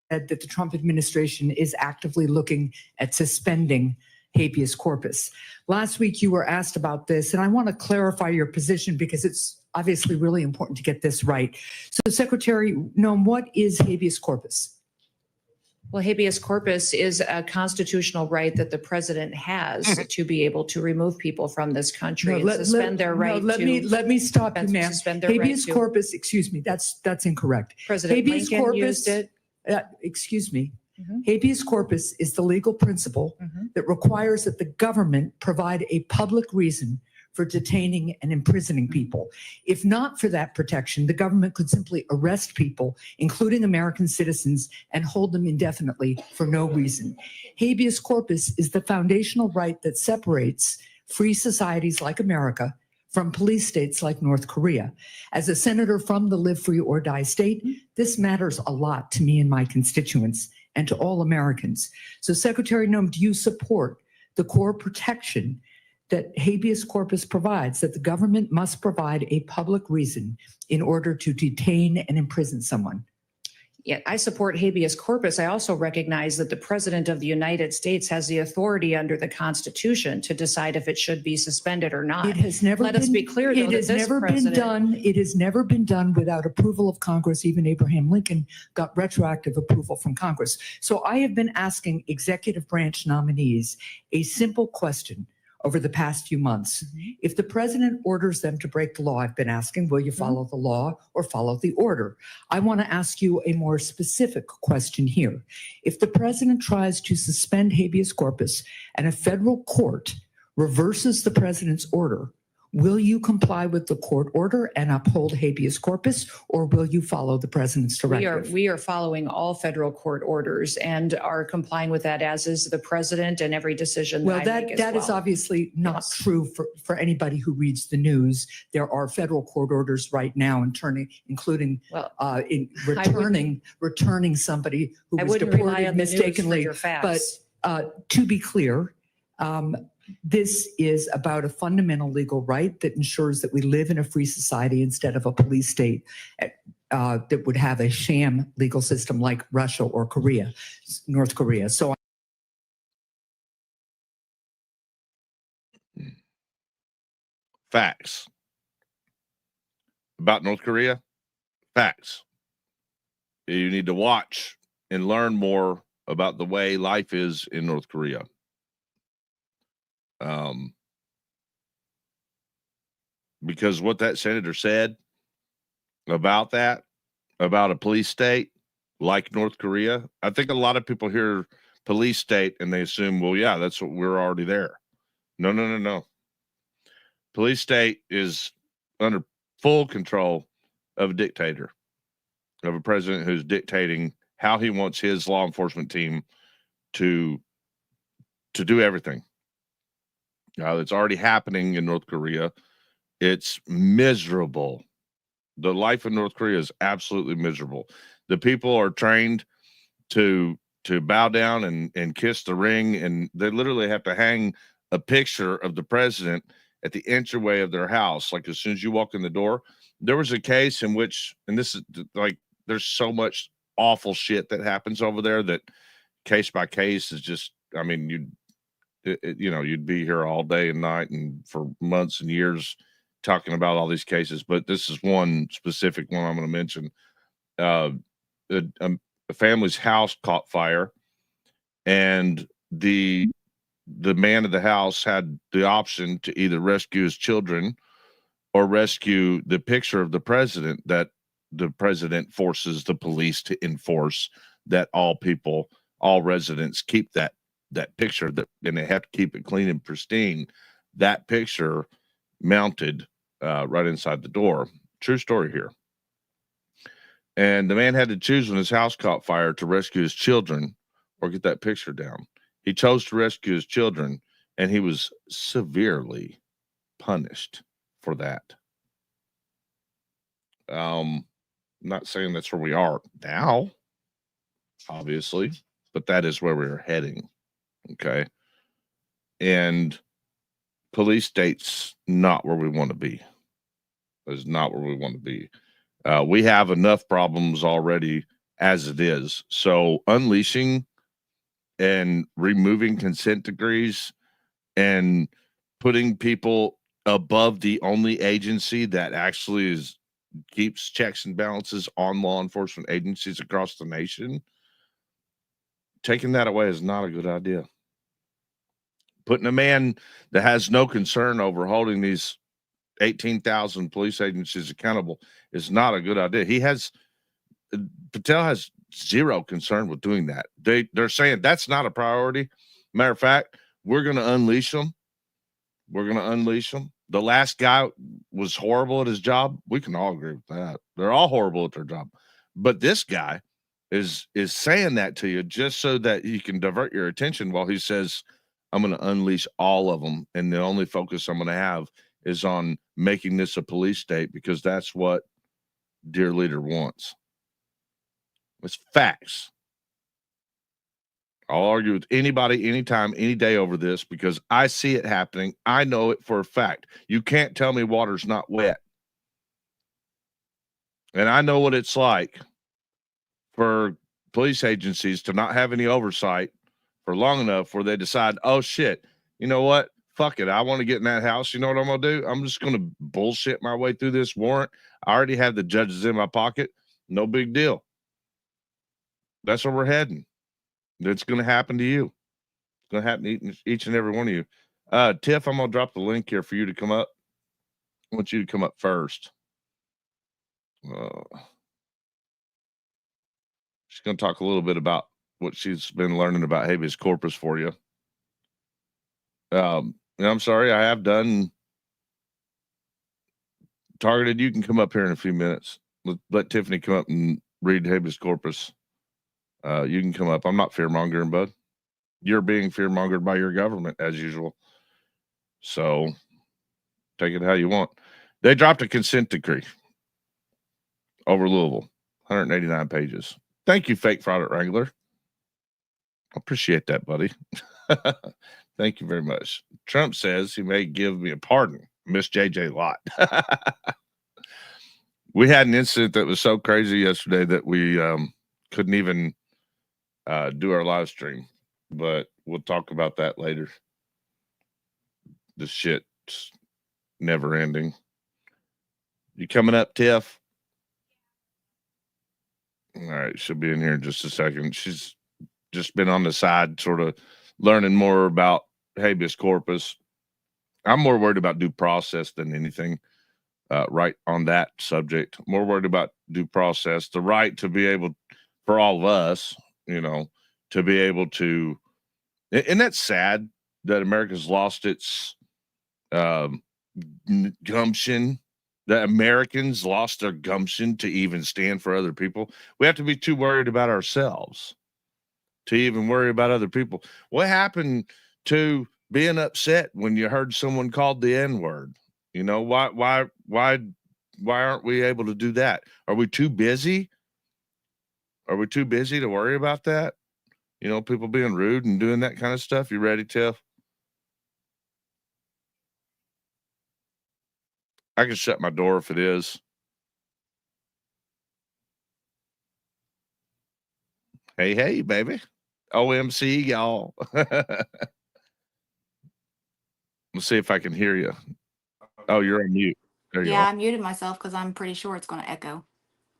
That the Trump administration is actively looking at suspending habeas corpus. Last week, you were asked about this, and I want to clarify your position because it's obviously really important to get this right. So, Secretary Noem, what is habeas corpus? Well, habeas corpus is a constitutional right that the president has to be able to remove people from this country and suspend their right let me stop you, ma'am. Suspend their Habeas right corpus, excuse me, that's incorrect. President Habeas Lincoln corpus, used it. Excuse me. Mhm. Habeas corpus is the legal principle that requires that the government provide a public reason for detaining and imprisoning people. If not for that protection, the government could simply arrest people, including American citizens, and hold them indefinitely for no reason. Habeas corpus is the foundational right that separates free societies like America from police states like North Korea. As a senator from the Live Free or Die state, this matters a lot to me and my constituents and to all Americans. So, Secretary Noem, do you support the core protection that habeas corpus provides, that the government must provide a public reason in order to detain and imprison someone? Yeah, I support habeas corpus. I also recognize that the president of the United States has the authority under the Constitution to decide if it should be suspended or not. It has never Let been, us be clear, though, it that has this never president- been done. It has never been done without approval of Congress. Even Abraham Lincoln got retroactive approval from Congress. So I have been asking executive branch nominees a simple question over the past few months. If the president orders them to break the law, I've been asking, will you follow the law or follow the order? I want to ask you a more specific question here. If the president tries to suspend habeas corpus and a federal court reverses the president's order, will you comply with the court order and uphold habeas corpus, or will you follow the president's directive? We are following all federal court orders and are complying with that, as is the president, and every decision Well, that I make as that is well. obviously not Yes. true for anybody who reads the news. There are federal court orders right now, including Well, returning somebody who I was wouldn't rely deported on the news for mistakenly. your facts. To be clear, this is about a fundamental legal right that ensures that we live in a free society instead of a police state that would have a sham legal system like Russia or North Korea. So Facts. About North Korea, facts. You need to watch and learn more about the way life is in North Korea. Because what that senator said about that, about a police state like North Korea, I think a lot of people hear police state and they assume, well, yeah, that's what we're already there. No. Police state is under full control of a dictator, of a president who's dictating how he wants his law enforcement team to do everything. It's already happening in North Korea. It's miserable. The life in North Korea is absolutely miserable. The people are trained to bow down and kiss the ring, and they literally have to hang a picture of the president at the entryway of their house. Like as soon as you walk in the door, there was a case in which, and this is like, there's so much awful shit that happens over there that case by case is just, I mean, you'd be here all day and night and for months and years talking about all these cases, but this is one specific one I'm going to mention. A family's house caught fire, and the man of the house had the option to either rescue his children or rescue the picture of the president that the president forces the police to enforce, that all residents keep that picture, and they have to keep it clean and pristine. That picture mounted right inside the door. True story here. And the man had to choose when his house caught fire to rescue his children or get that picture down. He chose to rescue his children, and he was severely punished for that. I'm not saying that's where we are now, obviously, but that is where we're heading. Okay. And police state's not where we want to be. It's not where we want to be. We have enough problems already as it is. So unleashing and removing consent decrees and putting people above the only agency that actually keeps checks and balances on law enforcement agencies across the nation, taking that away is not a good idea. Putting a man that has no concern over holding these 18,000 police agencies accountable is not a good idea. Patel has zero concern with doing that. They're saying that's not a priority. Matter of fact, we're going to unleash them. We're going to unleash them. The last guy was horrible at his job. We can all agree with that. They're all horrible at their job. But this guy is saying that to you just so that he can divert your attention while he says, I'm going to unleash all of them. And the only focus I'm going to have is on making this a police state because that's what dear leader wants. It's facts. I'll argue with anybody, anytime, any day over this because I see it happening. I know it for a fact. You can't tell me water's not wet. And I know what it's like for police agencies to not have any oversight for long enough where they decide, oh, shit, you know what? Fuck it. I want to get in that house. You know what I'm going to do? I'm just going to bullshit my way through this warrant. I already have the judges in my pocket. No big deal. That's where we're heading. It's going to happen to you. It's going to happen to each and every one of you. Tiff, I'm going to drop the link here for you to come up. I want you to come up first. She's going to talk a little bit about what she's been learning about habeas corpus for you. I'm sorry, I have done targeted. You can come up here in a few minutes. Let Tiffany come up and read habeas corpus. You can come up. I'm not fear-mongering, bud. You're being fear-mongered by your government, as usual. So take it how you want. They dropped a consent decree over Louisville, 189 pages. Thank you, fake fraud wrangler. I appreciate that, buddy. Thank you very much. Trump says he may give me a pardon. Miss JJ Lott. We had an incident that was so crazy yesterday that we couldn't even do our live stream, but we'll talk about that later. The shit's never ending. You coming up, Tiff? All right, she'll be in here in just a second. She's just been on the side, sort of learning more about habeas corpus. I'm more worried about due process than anything. Right on that subject, more worried about due process, the right to be able, for all of us, to be able to, and that's sad that America's lost its gumption, that Americans lost their gumption to even stand for other people. We have to be too worried about ourselves to even worry about other people. What happened to being upset when you heard someone called the N-word? Why aren't we able to do that? Are we too busy? Are we too busy to worry about that? People being rude and doing that kind of stuff. You ready, Tiff? I can shut my door if it is. Hey, baby. OMC, y'all. Let's see if I can hear you. Oh, you're on mute. There you Yeah, are. I muted myself because I'm pretty sure it's going to echo.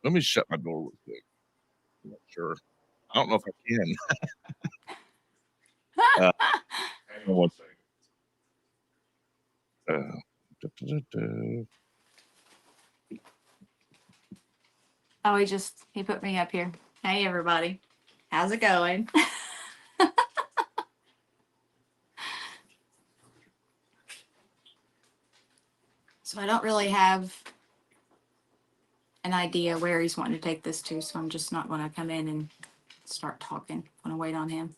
Let me shut my door real quick. I'm not sure. I don't know if I can. Hang on one second. Oh, he put me up here. Hey, everybody. How's it going? So I don't really have an idea where he's wanting to take this to, so I'm just not going to come in and start talking. I'm going to wait on him.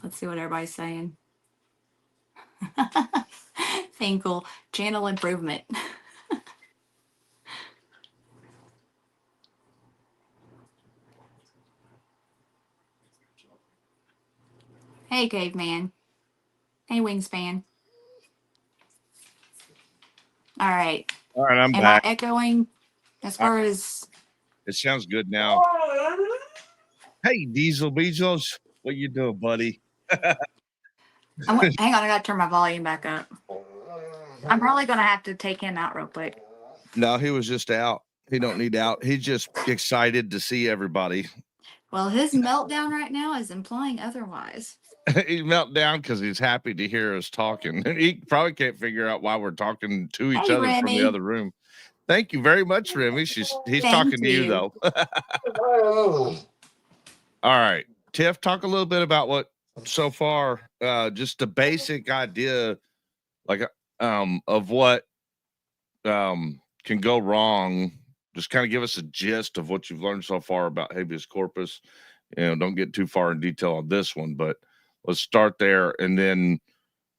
Let's see what everybody's saying. Finkel, channel improvement. Hey, caveman. Hey, wingspan. All right. All right, I'm Am back. I echoing as far as? It sounds good now. Hey, Diesel Beezels, what you doing, buddy? Hang on, I gotta turn my volume back up. I'm probably gonna have to take him out real quick. No, he was just out. He don't need out. He's just excited to see everybody. Well, his meltdown right now is implying otherwise. He's melting down because he's happy to hear us talking. And he probably can't figure out why we're talking to each Hey, other from Remy. the other room. Thank you very much, Remy. He's Thank talking to you, you. though. All right. Tiff, talk a little bit about what so far, just the basic idea, like, of what can go wrong. Just kind of give us a gist of what you've learned so far about habeas corpus. Don't get too far in detail on this one, but let's start there, and then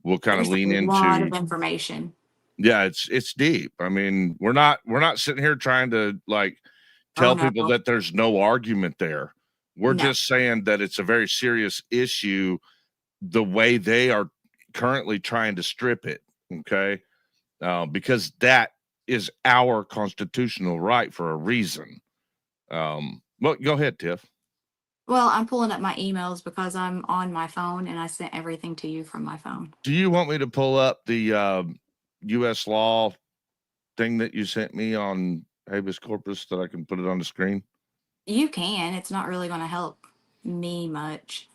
we'll kind of There's lean a lot into. of information. Yeah, it's deep. I mean, we're not sitting here trying to like tell no. people that there's no argument there. We're No. just saying that it's a very serious issue the way they are currently trying to strip it. Okay. Because that is our constitutional right for a reason. Well, go ahead, Tiff. Well, I'm pulling up my emails because I'm on my phone and I sent everything to you from my phone. Do you want me to pull up the U.S. law thing that you sent me on habeas corpus that I can put it on the screen? You can. It's not really going to help me much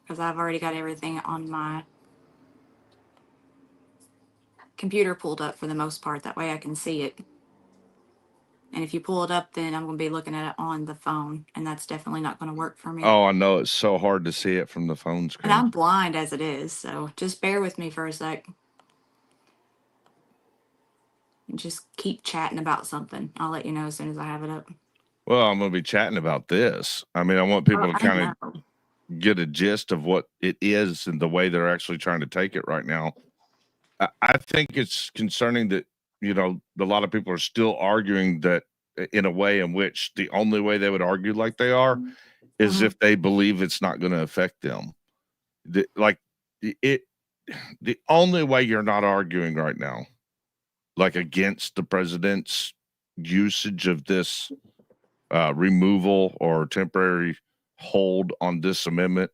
because I've already got everything on my computer pulled up for the most part. That way I can see it. And if you pull it up, then I'm going to be looking at it on the phone, and that's definitely not going to work for me. Oh, I know. It's so hard to see it from the phone screen. And I'm blind as it is, so just bear with me for a sec. And just keep chatting about something. I'll let you know as soon as I have it up. Well, I'm going to be chatting about this. I mean, I want people to kind of get a gist of what it is and the way they're actually trying to take it right now. I think it's concerning that, a lot of people are still arguing that in a way in which the only way they would argue like they are is if they believe it's not going to affect them. The only way you're not arguing right now, like against the president's usage of this removal or temporary hold on this amendment,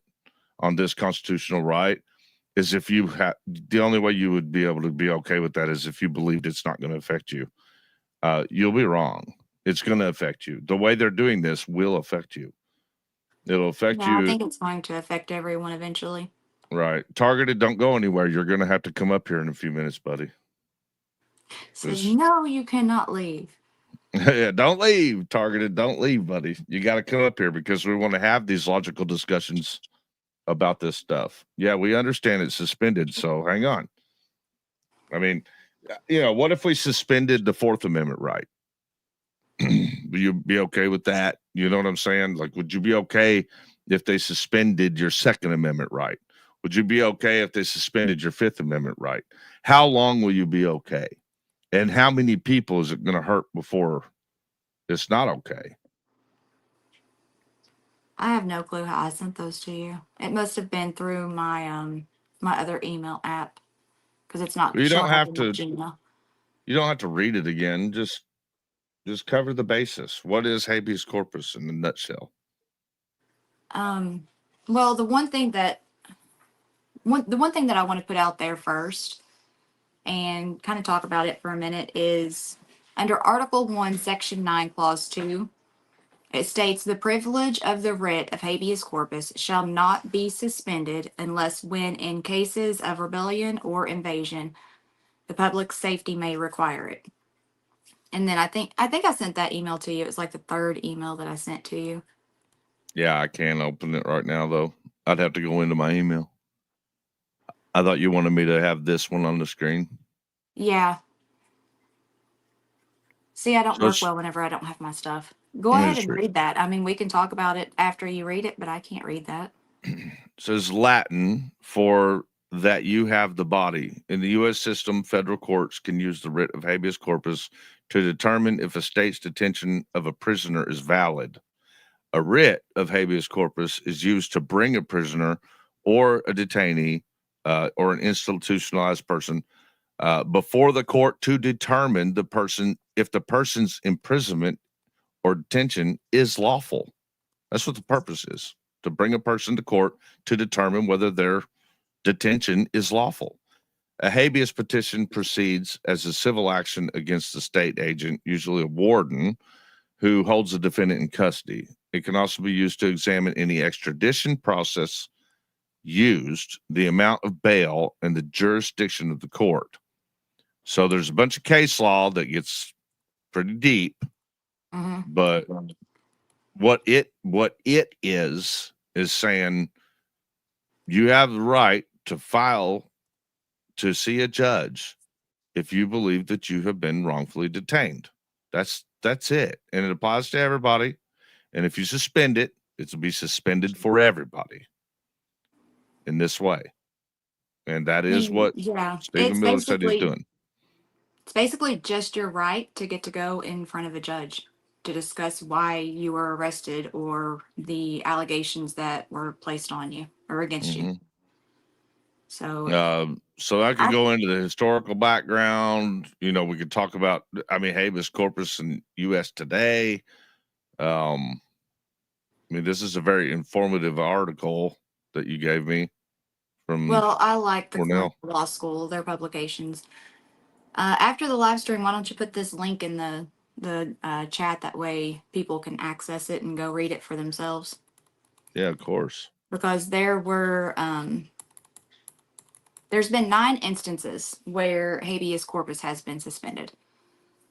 on this constitutional right, is if you have, the only way you would be able to be okay with that is if you believed it's not going to affect you. You'll be wrong. It's going to affect you. The way they're doing this will affect you. It'll affect you. I think it's going to affect everyone eventually. Right. Targeted, don't go anywhere. You're going to have to come up here in a few minutes, buddy. Says, no, you cannot leave. Yeah, don't leave. Targeted, don't leave, buddy. You got to come up here because we want to have these logical discussions about this stuff. Yeah, we understand it's suspended, so hang on. I mean, what if we suspended the Fourth Amendment right? Would you be okay with that? You know what I'm saying? Like, would you be okay if they suspended your Second Amendment right? Would you be okay if they suspended your Fifth Amendment right? How long will you be okay? And how many people is it going to hurt before it's not okay? I have no clue how I sent those to you. It must have been through my my other email app because it's not. You don't have to. Gmail. You don't have to read it again. Just cover the basis. What is habeas corpus in a nutshell? Well, the one thing that I want to put out there first and kind of talk about it for a minute is under Article 1, Section 9, Clause 2. It states the privilege of the writ of habeas corpus shall not be suspended unless when in cases of rebellion or invasion, the public safety may require it. And then I think I sent that email to you. It was like the third email that I sent to you. Yeah, I can't open it right now, though. I'd have to go into my email. I thought you wanted me to have this one on the screen. Yeah. See, I don't work well whenever I don't have my stuff. Go ahead and read that. I mean, we can talk about it after you read it, but I can't read that. It says Latin for that you have the body. In the U.S. system, federal courts can use the writ of habeas corpus to determine if a state's detention of a prisoner is valid. A writ of habeas corpus is used to bring a prisoner or a detainee or an institutionalized person before the court to determine if the person's imprisonment or detention is lawful. That's what the purpose is, to bring a person to court to determine whether their detention is lawful. A habeas petition proceeds as a civil action against the state agent, usually a warden, who holds the defendant in custody. It can also be used to examine any extradition process used, the amount of bail, and the jurisdiction of the court. So there's a bunch of case law that gets pretty deep, but what it is saying you have the right to file to see a judge if you believe that you have been wrongfully detained. That's it. And it applies to everybody. And if you suspend it, it will be suspended for everybody in this way. And that is what Stephen Miller said he's doing. It's basically just your right to get to go in front of a judge to discuss why you were arrested or the allegations that were placed on you or against you. So, so I could go into the historical background. You know, we could talk about, habeas corpus in U.S. today. This is a very informative article that you gave me from. Well, I like the Cornell Law School, their publications. After the live stream, why don't you put this link in the chat? That way people can access it and go read it for themselves. Yeah, of course. Because there were, there's been 9 instances where habeas corpus has been suspended.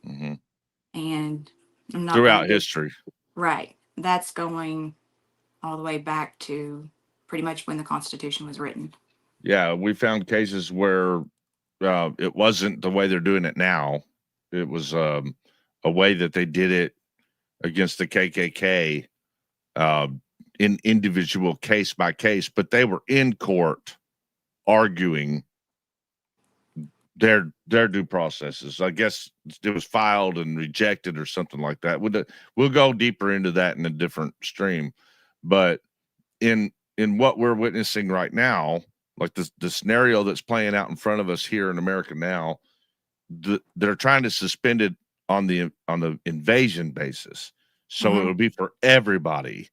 And I'm not throughout history. Right. That's going all the way back to pretty much when the Constitution was written. Yeah, we found cases where it wasn't the way they're doing it now. It was a way that they did it against the KKK in individual case by case, but they were in court arguing their due processes. I guess it was filed and rejected or something like that. We'll go deeper into that in a different stream, but in what we're witnessing right now, like the scenario that's playing out in front of us here in America now, they're trying to suspend it on the invasion basis. So it would be for everybody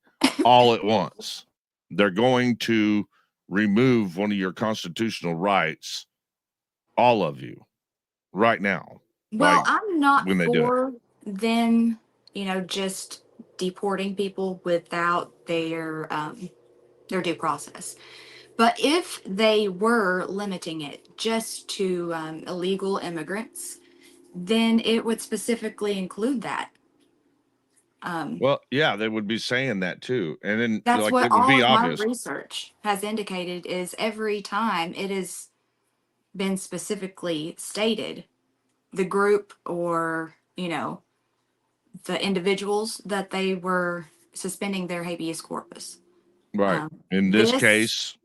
all at once. They're going to remove one of your constitutional rights, all of you, right now. Well, like, I'm not when they do for them, just deporting people without their due process. But if they were limiting it just to illegal immigrants, then it would specifically include that. Well, yeah, they would be saying that too. And then That's what it would all be of obvious. my research has indicated is every time it has been specifically stated, the group or, the individuals that they were suspending their habeas corpus. Right. In this case,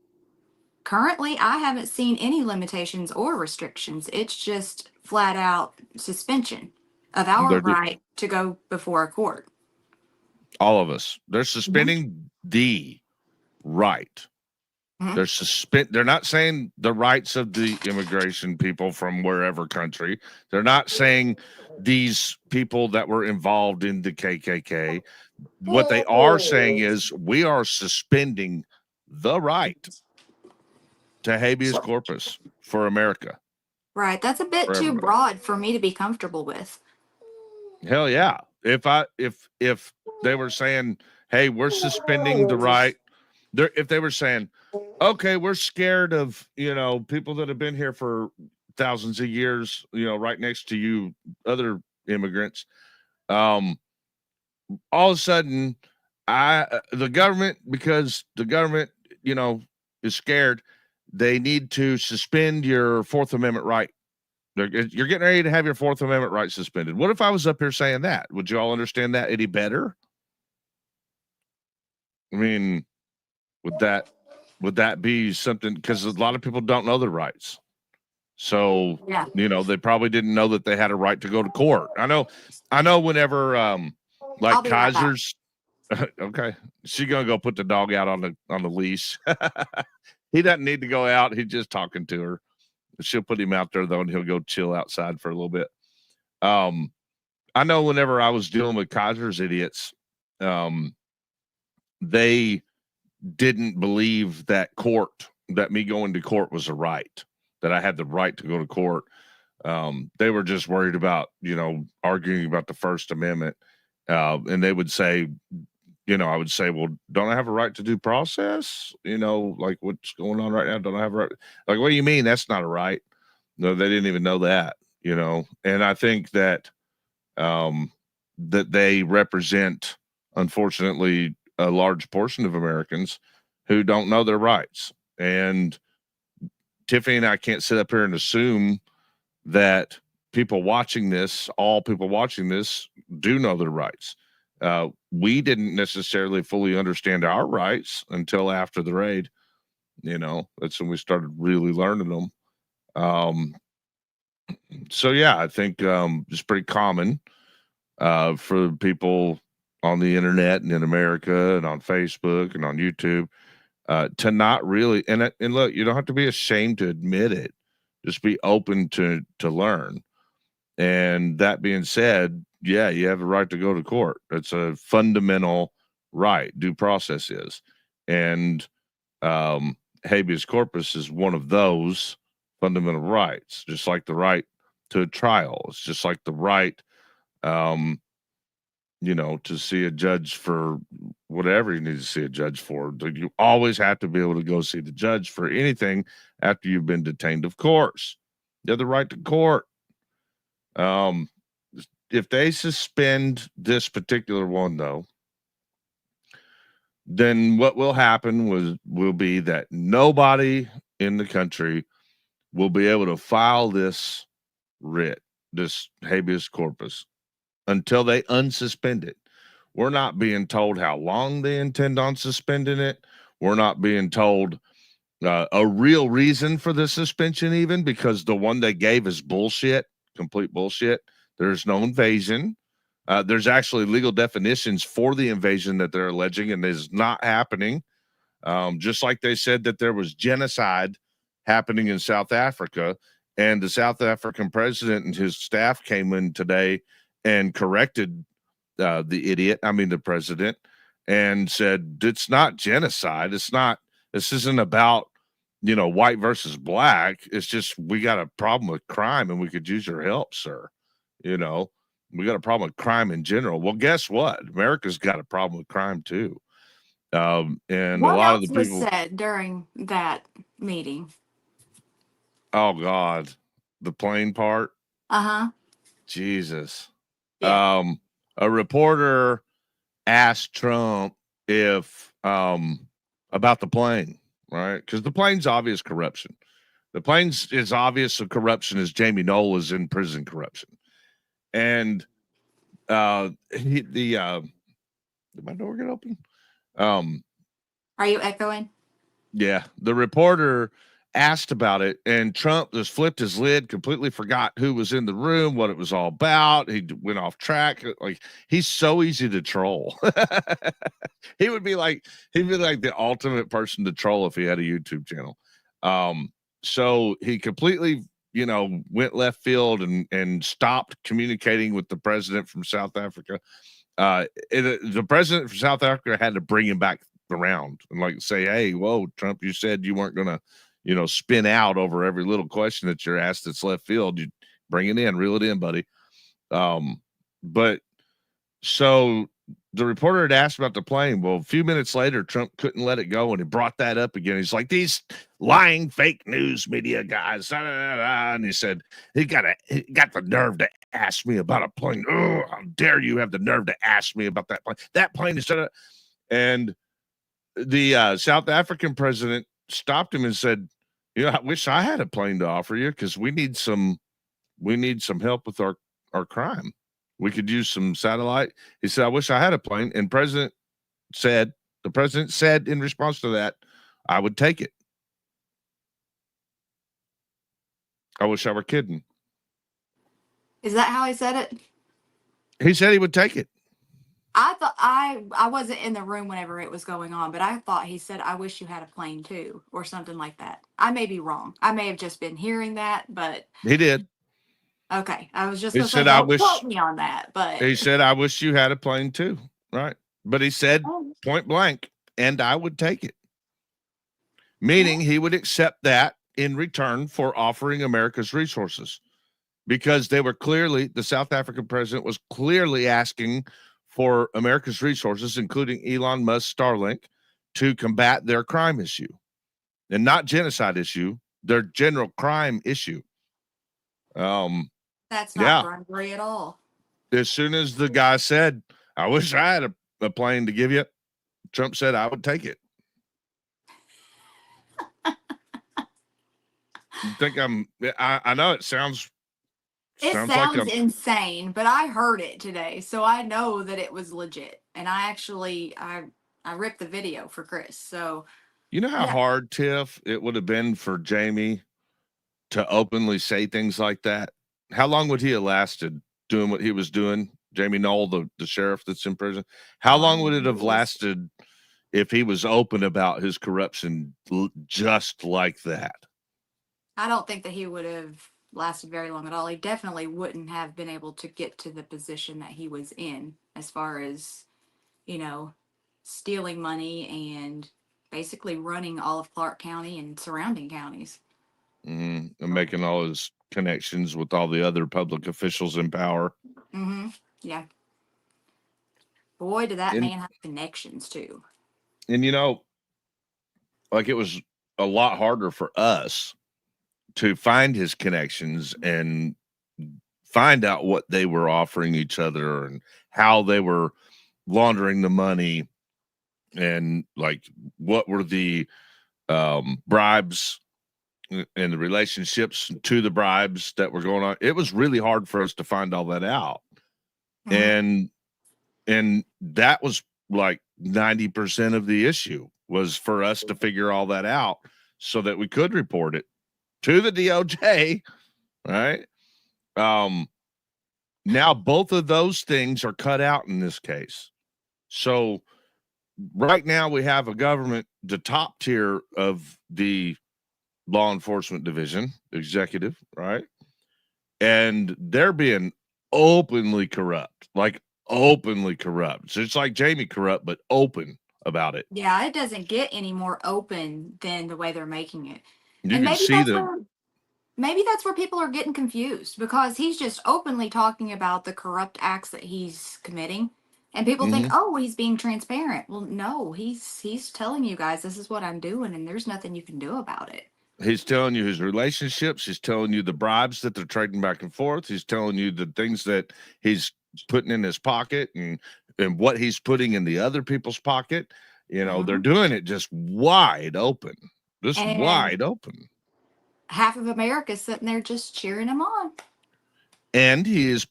currently, I haven't seen any limitations or restrictions. It's just flat out suspension of our right to go before a court. All of us. They're suspending the right. They're not saying the rights of the immigration people from wherever country. They're not saying these people that were involved in the KKK. What they are saying is we are suspending the right to habeas corpus for America. Right. That's a bit too broad for me to be comfortable with. Hell yeah. If they were saying, hey, we're suspending the right, if they were saying, okay, we're scared of, people that have been here for thousands of years, right next to you, other immigrants. All of a sudden, the government, because the government, is scared, they need to suspend your Fourth Amendment right. You're getting ready to have your Fourth Amendment right suspended. What if I was up here saying that? Would you all understand that any better? I mean, would that be something? Because a lot of people don't know their rights. So, they probably didn't know that they had a right to go to court. I know whenever, like Kaiser's, okay, she's going to go put the dog out on the leash. he doesn't need to go out. He's just talking to her. She'll put him out there though, and he'll go chill outside for a little bit. I know whenever I was dealing with Kaiser's idiots, they didn't believe that me going to court was a right, that I had the right to go to court. They were just worried about, arguing about the First Amendment. And they would say, I would say, well, don't I have a right to due process? Like what's going on right now? Don't I have a right? Like, what do you mean? That's not a right. No, they didn't even know that, and I think that, that they represent, unfortunately, a large portion of Americans who don't know their rights. And Tiffany and I can't sit up here and assume that all people watching this do know their rights. We didn't necessarily fully understand our rights until after the raid. That's when we started really learning them. So yeah, I think it's pretty common for people on the internet and in America and on Facebook and on YouTube to not really, and look, you don't have to be ashamed to admit it. Just be open to learn. And that being said, yeah, you have a right to go to court. It's a fundamental right. Due process is. And habeas corpus is one of those fundamental rights, just like the right to a trial. It's just like the right, to see a judge for whatever you need to see a judge for. You always have to be able to go see the judge for anything after you've been detained, of course. You have the right to court. If they suspend this particular one, though, then what will happen will be that nobody in the country will be able to file this writ, this habeas corpus, until they unsuspend it. We're not being told how long they intend on suspending it. We're not being told a real reason for the suspension, even, because the one they gave is bullshit, complete bullshit. There's no invasion. There's actually legal definitions for the invasion that they're alleging, and is not happening. Just like they said that there was genocide happening in South Africa, and the South African president and his staff came in today and corrected the president, and said, it's not genocide. This isn't about, white versus black. It's just, we got a problem with crime and we could use your help, sir. We got a problem with crime in general. Well, guess what? America's got a problem with crime too. And What a lot else of the people was said during that meeting? Oh God, the plane part. Uh-huh. Jesus. Yeah. A reporter asked Trump if about the plane, right? Because the plane's obvious corruption. The plane's as obvious of corruption as Jamie Null is in prison corruption. And did my door get open? Are you echoing? Yeah, the reporter asked about it, and Trump just flipped his lid, completely forgot who was in the room, what it was all about. He went off track. Like, he's so easy to troll. He'd be like the ultimate person to troll if he had a YouTube channel. So he completely, went left field and stopped communicating with the president from South Africa. The president from South Africa had to bring him back around and say, hey, whoa, Trump, you said you weren't going to, spin out over every little question that you're asked that's left field. You bring it in, reel it in, buddy. But so the reporter had asked about the plane. Well, a few minutes later, Trump couldn't let it go, and he brought that up again. He's like, these lying fake news media guys. And he said, he got the nerve to ask me about a plane. Oh, how dare you have the nerve to ask me about that plane? That plane is. And the South African president stopped him and said, I wish I had a plane to offer you, because we need some help with our crime. We could use some satellite. He said, I wish I had a plane. And the president said in response to that, I would take it. I wish I were kidding. Is that how he said it? He said he would take it. I thought I wasn't in the room whenever it was going on, but I thought he said, "I wish you had a plane too," or something like that. I may be wrong. I may have just been hearing that, but He did. okay. I was just He gonna say, said, "I don't wish." quote me on that, but He said, "I wish you had a plane too." Right, but he said oh, point blank, "And I would take it," meaning he would accept that in return for offering America's resources, because they were clearly, the South African president was clearly asking for America's resources, including Elon Musk's Starlink, to combat their crime issue, and not genocide issue, their general crime issue. that's not Yeah. bribery at all. As soon as the guy said, "I wish I had a plane to give you," Trump said, "I would take it." You think I know it sounds It like sounds insane, but I heard it today, so I know that it was legit. And I actually I ripped the video for Chris. So you know how yeah. hard, Tiff, it would have been for Jamie to openly say things like that. How long would he have lasted doing what he was doing? Jamie Null, the sheriff that's in prison. How long would it have lasted if he was open about his corruption just like that? I don't think that he would have lasted very long at all. He definitely wouldn't have been able to get to the position that he was in as far as, stealing money and basically running all of Clark County and surrounding counties. And making all his connections with all the other public officials in power. Yeah. Boy, did that man have connections too. And like, it was a lot harder for us to find his connections and find out what they were offering each other and how they were laundering the money, and like what were the bribes and the relationships to the bribes that were going on. It was really hard for us to find all that out. And that was like 90% of the issue, was for us to figure all that out so that we could report it to the DOJ. Right. Now both of those things are cut out in this case. So right now we have a government, the top tier of the law enforcement division, executive, right? And they're being openly corrupt, like openly corrupt. So it's like Jamie corrupt, but open about it. Yeah, it doesn't get any more open than the way they're making it. You and can see maybe that's where people are getting confused, because he's just openly talking about the corrupt acts that he's committing. And people think, oh, he's being transparent. Well, no, he's telling you guys, this is what I'm doing, and there's nothing you can do about it. He's telling you his relationships. He's telling you the bribes that they're trading back and forth. He's telling you the things that he's putting in his pocket and what he's putting in the other people's pocket. They're doing it just wide open, wide open. Half of America's sitting there just cheering him on. And he is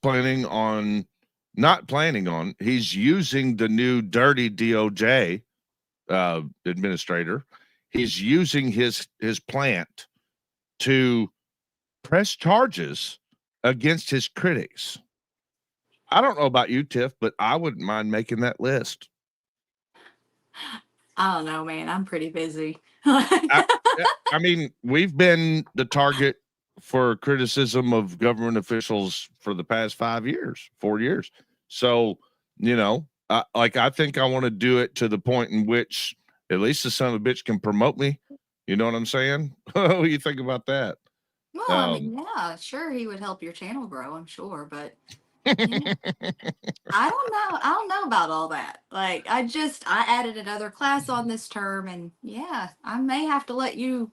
he's using the new dirty DOJ administrator. He's using his plant to press charges against his critics. I don't know about you, Tiff, but I wouldn't mind making that list. I don't know, man. I'm pretty busy. I mean, we've been the target for criticism of government officials for the past 4 years. So, I think I want to do it to the point in which at least the son of a bitch can promote me. You know what I'm saying? What do you think about that? Well, I mean, yeah, sure, he would help your channel grow, I'm sure, but I don't know. I don't know about all that. Like, I added another class on this term, and yeah, I may have to let you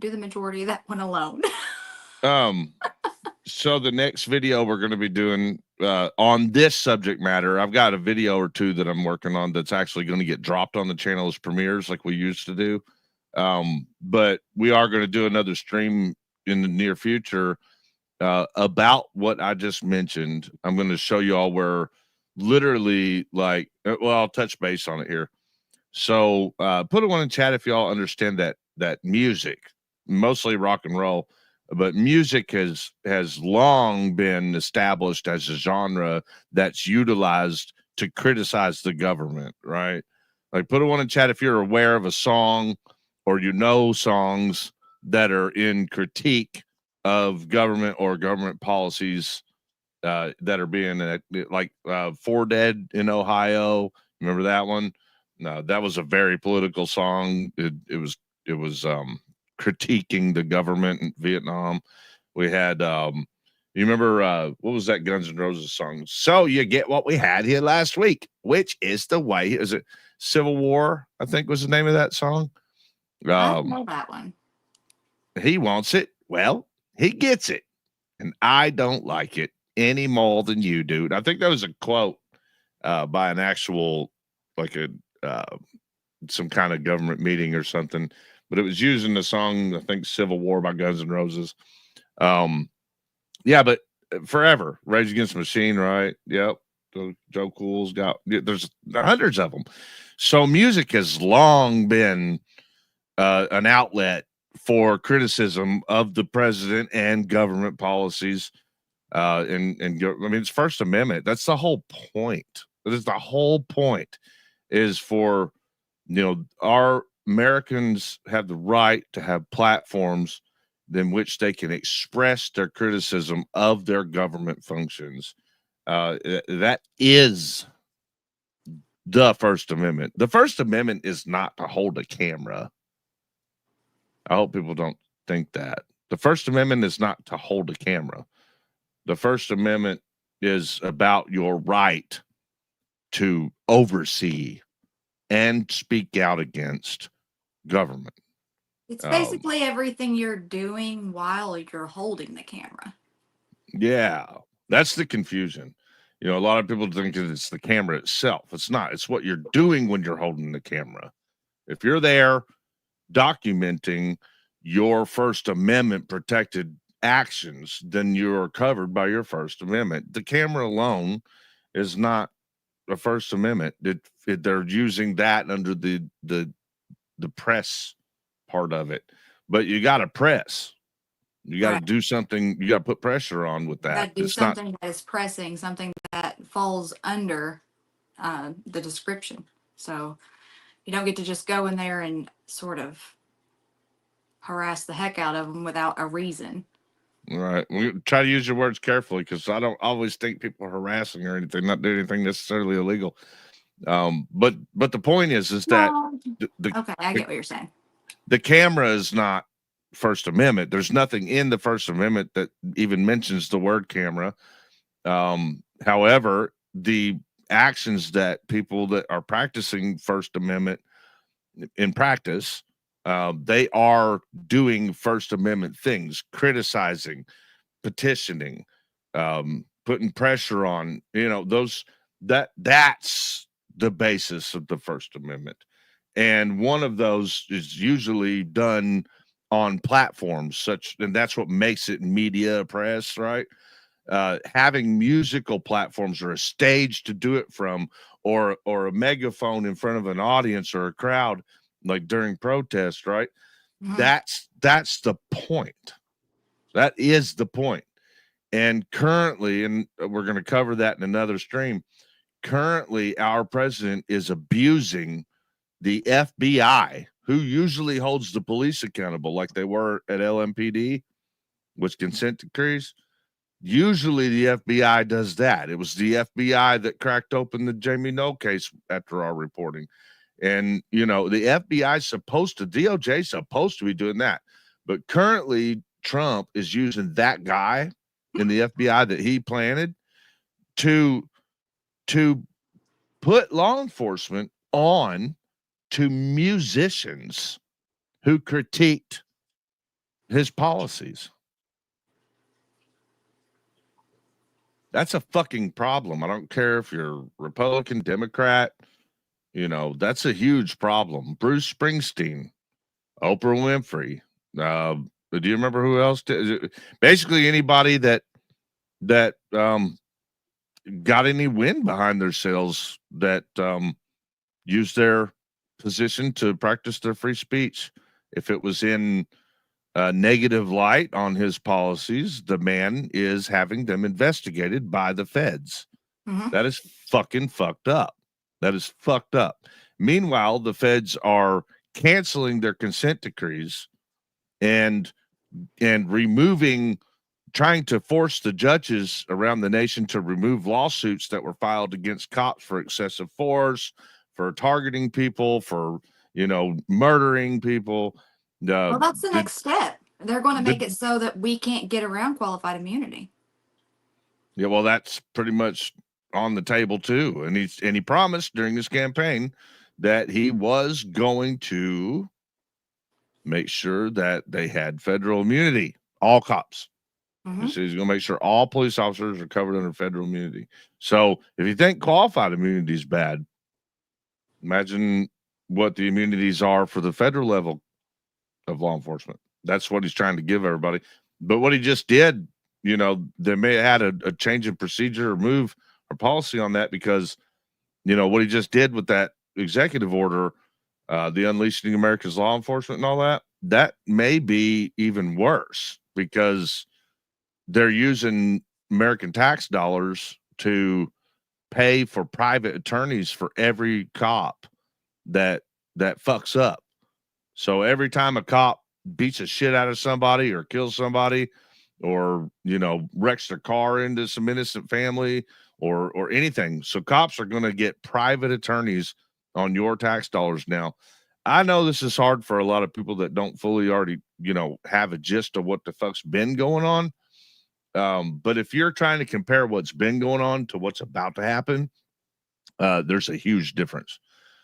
do the majority of that one alone. So the next video we're going to be doing on this subject matter, I've got a video or two that I'm working on that's actually going to get dropped on the channel as premieres like we used to do. But we are going to do another stream in the near future about what I just mentioned. I'm going to show you all where literally, like, I'll touch base on it here. So put a one in chat if y'all understand that music, mostly rock and roll, but music has long been established as a genre that's utilized to criticize the government, right? Like, put one in chat if you're aware of a song or you know songs that are in critique of government or government policies that are being like For Dead in Ohio. Remember that one? No, that was a very political song. It was critiquing the government in Vietnam. We had you remember what was that Guns N' Roses song? So you get what we had here last week, which is the way. Is it Civil War? I think was the name of that song. I don't know that one. He wants it. Well, he gets it, and I don't like it any more than you do. I think that was a quote by an actual, like a some kind of government meeting or something, but it was using the song, I think, Civil War by Guns N' Roses. Yeah, but forever, Rage Against the Machine, right? Yep. Joe Cool's got, there's hundreds of them. So music has long been an outlet for criticism of the president and government policies. And I mean, it's First Amendment. That's the whole point. That is the whole point, is for, our Americans have the right to have platforms in which they can express their criticism of their government functions. That is the First Amendment. The First Amendment is not to hold a camera. I hope people don't think that. The First Amendment is not to hold a camera. The First Amendment is about your right to oversee and speak out against government. It's basically everything you're doing while you're holding the camera. Yeah, that's the confusion. A lot of people think that it's the camera itself. It's not. It's what you're doing when you're holding the camera. If you're there documenting your First Amendment protected actions, then you're covered by your First Amendment. The camera alone is not a First Amendment. They're using that under the press part of it, but you got to press. You got to do something. You got to put pressure on with that. You got to do something that is pressing, something that falls under the description. So you don't get to just go in there and sort of harass the heck out of them without a reason. Right. We try to use your words carefully, because I don't always think people are harassing or anything, not doing anything necessarily illegal. But the point is that okay, I get what you're saying. The camera is not First Amendment. There's nothing in the First Amendment that even mentions the word camera. However, the actions that people that are practicing First Amendment in practice, they are doing First Amendment things, criticizing, petitioning, putting pressure on, that's the basis of the First Amendment. And one of those is usually done on platforms and that's what makes it media press, right? Having musical platforms or a stage to do it from, or a megaphone in front of an audience or a crowd, like during protest, right? Mm-hmm. That's the point. That is the point. And currently, and we're going to cover that in another stream, currently our president is abusing the FBI, who usually holds the police accountable, like they were at LMPD, with consent decrees. Usually the FBI does that. It was the FBI that cracked open the Jamie Null case after our reporting. And, the FBI is DOJ is supposed to be doing that. But currently Trump is using that guy in the FBI that he planted to put law enforcement on to musicians who critiqued his policies. That's a fucking problem. I don't care if you're Republican, Democrat, that's a huge problem. Bruce Springsteen, Oprah Winfrey. Do you remember who else? Basically anybody that got any wind behind their sails, that used their position to practice their free speech. If it was in negative light on his policies, the man is having them investigated by the feds. That is fucking fucked up. That is fucked up. Meanwhile, the feds are canceling their consent decrees and removing, trying to force the judges around the nation to remove lawsuits that were filed against cops for excessive force, for targeting people, for, you know, murdering people. Well, that's the next step. They're going to make it so that we can't get around qualified immunity. Yeah, well, that's pretty much on the table too. And he promised during this campaign that he was going to make sure that they had federal immunity, all cops. So he's going to make sure all police officers are covered under federal immunity. So if you think qualified immunity is bad, imagine what the immunities are for the federal level of law enforcement. That's what he's trying to give everybody. But what he just did, you know, they may have had a change in procedure or move or policy on that, because, you know, what he just did with that executive order, the Unleashing America's Law Enforcement and all that, that may be even worse, because they're using American tax dollars to pay for private attorneys for every cop that fucks up. So every time a cop beats the shit out of somebody or kills somebody, or, you know, wrecks their car into some innocent family or anything, so cops are going to get private attorneys on your tax dollars now. I know this is hard for a lot of people that don't fully already, you know, have a gist of what the fuck's been going on. But if you're trying to compare what's been going on to what's about to happen, there's a huge difference.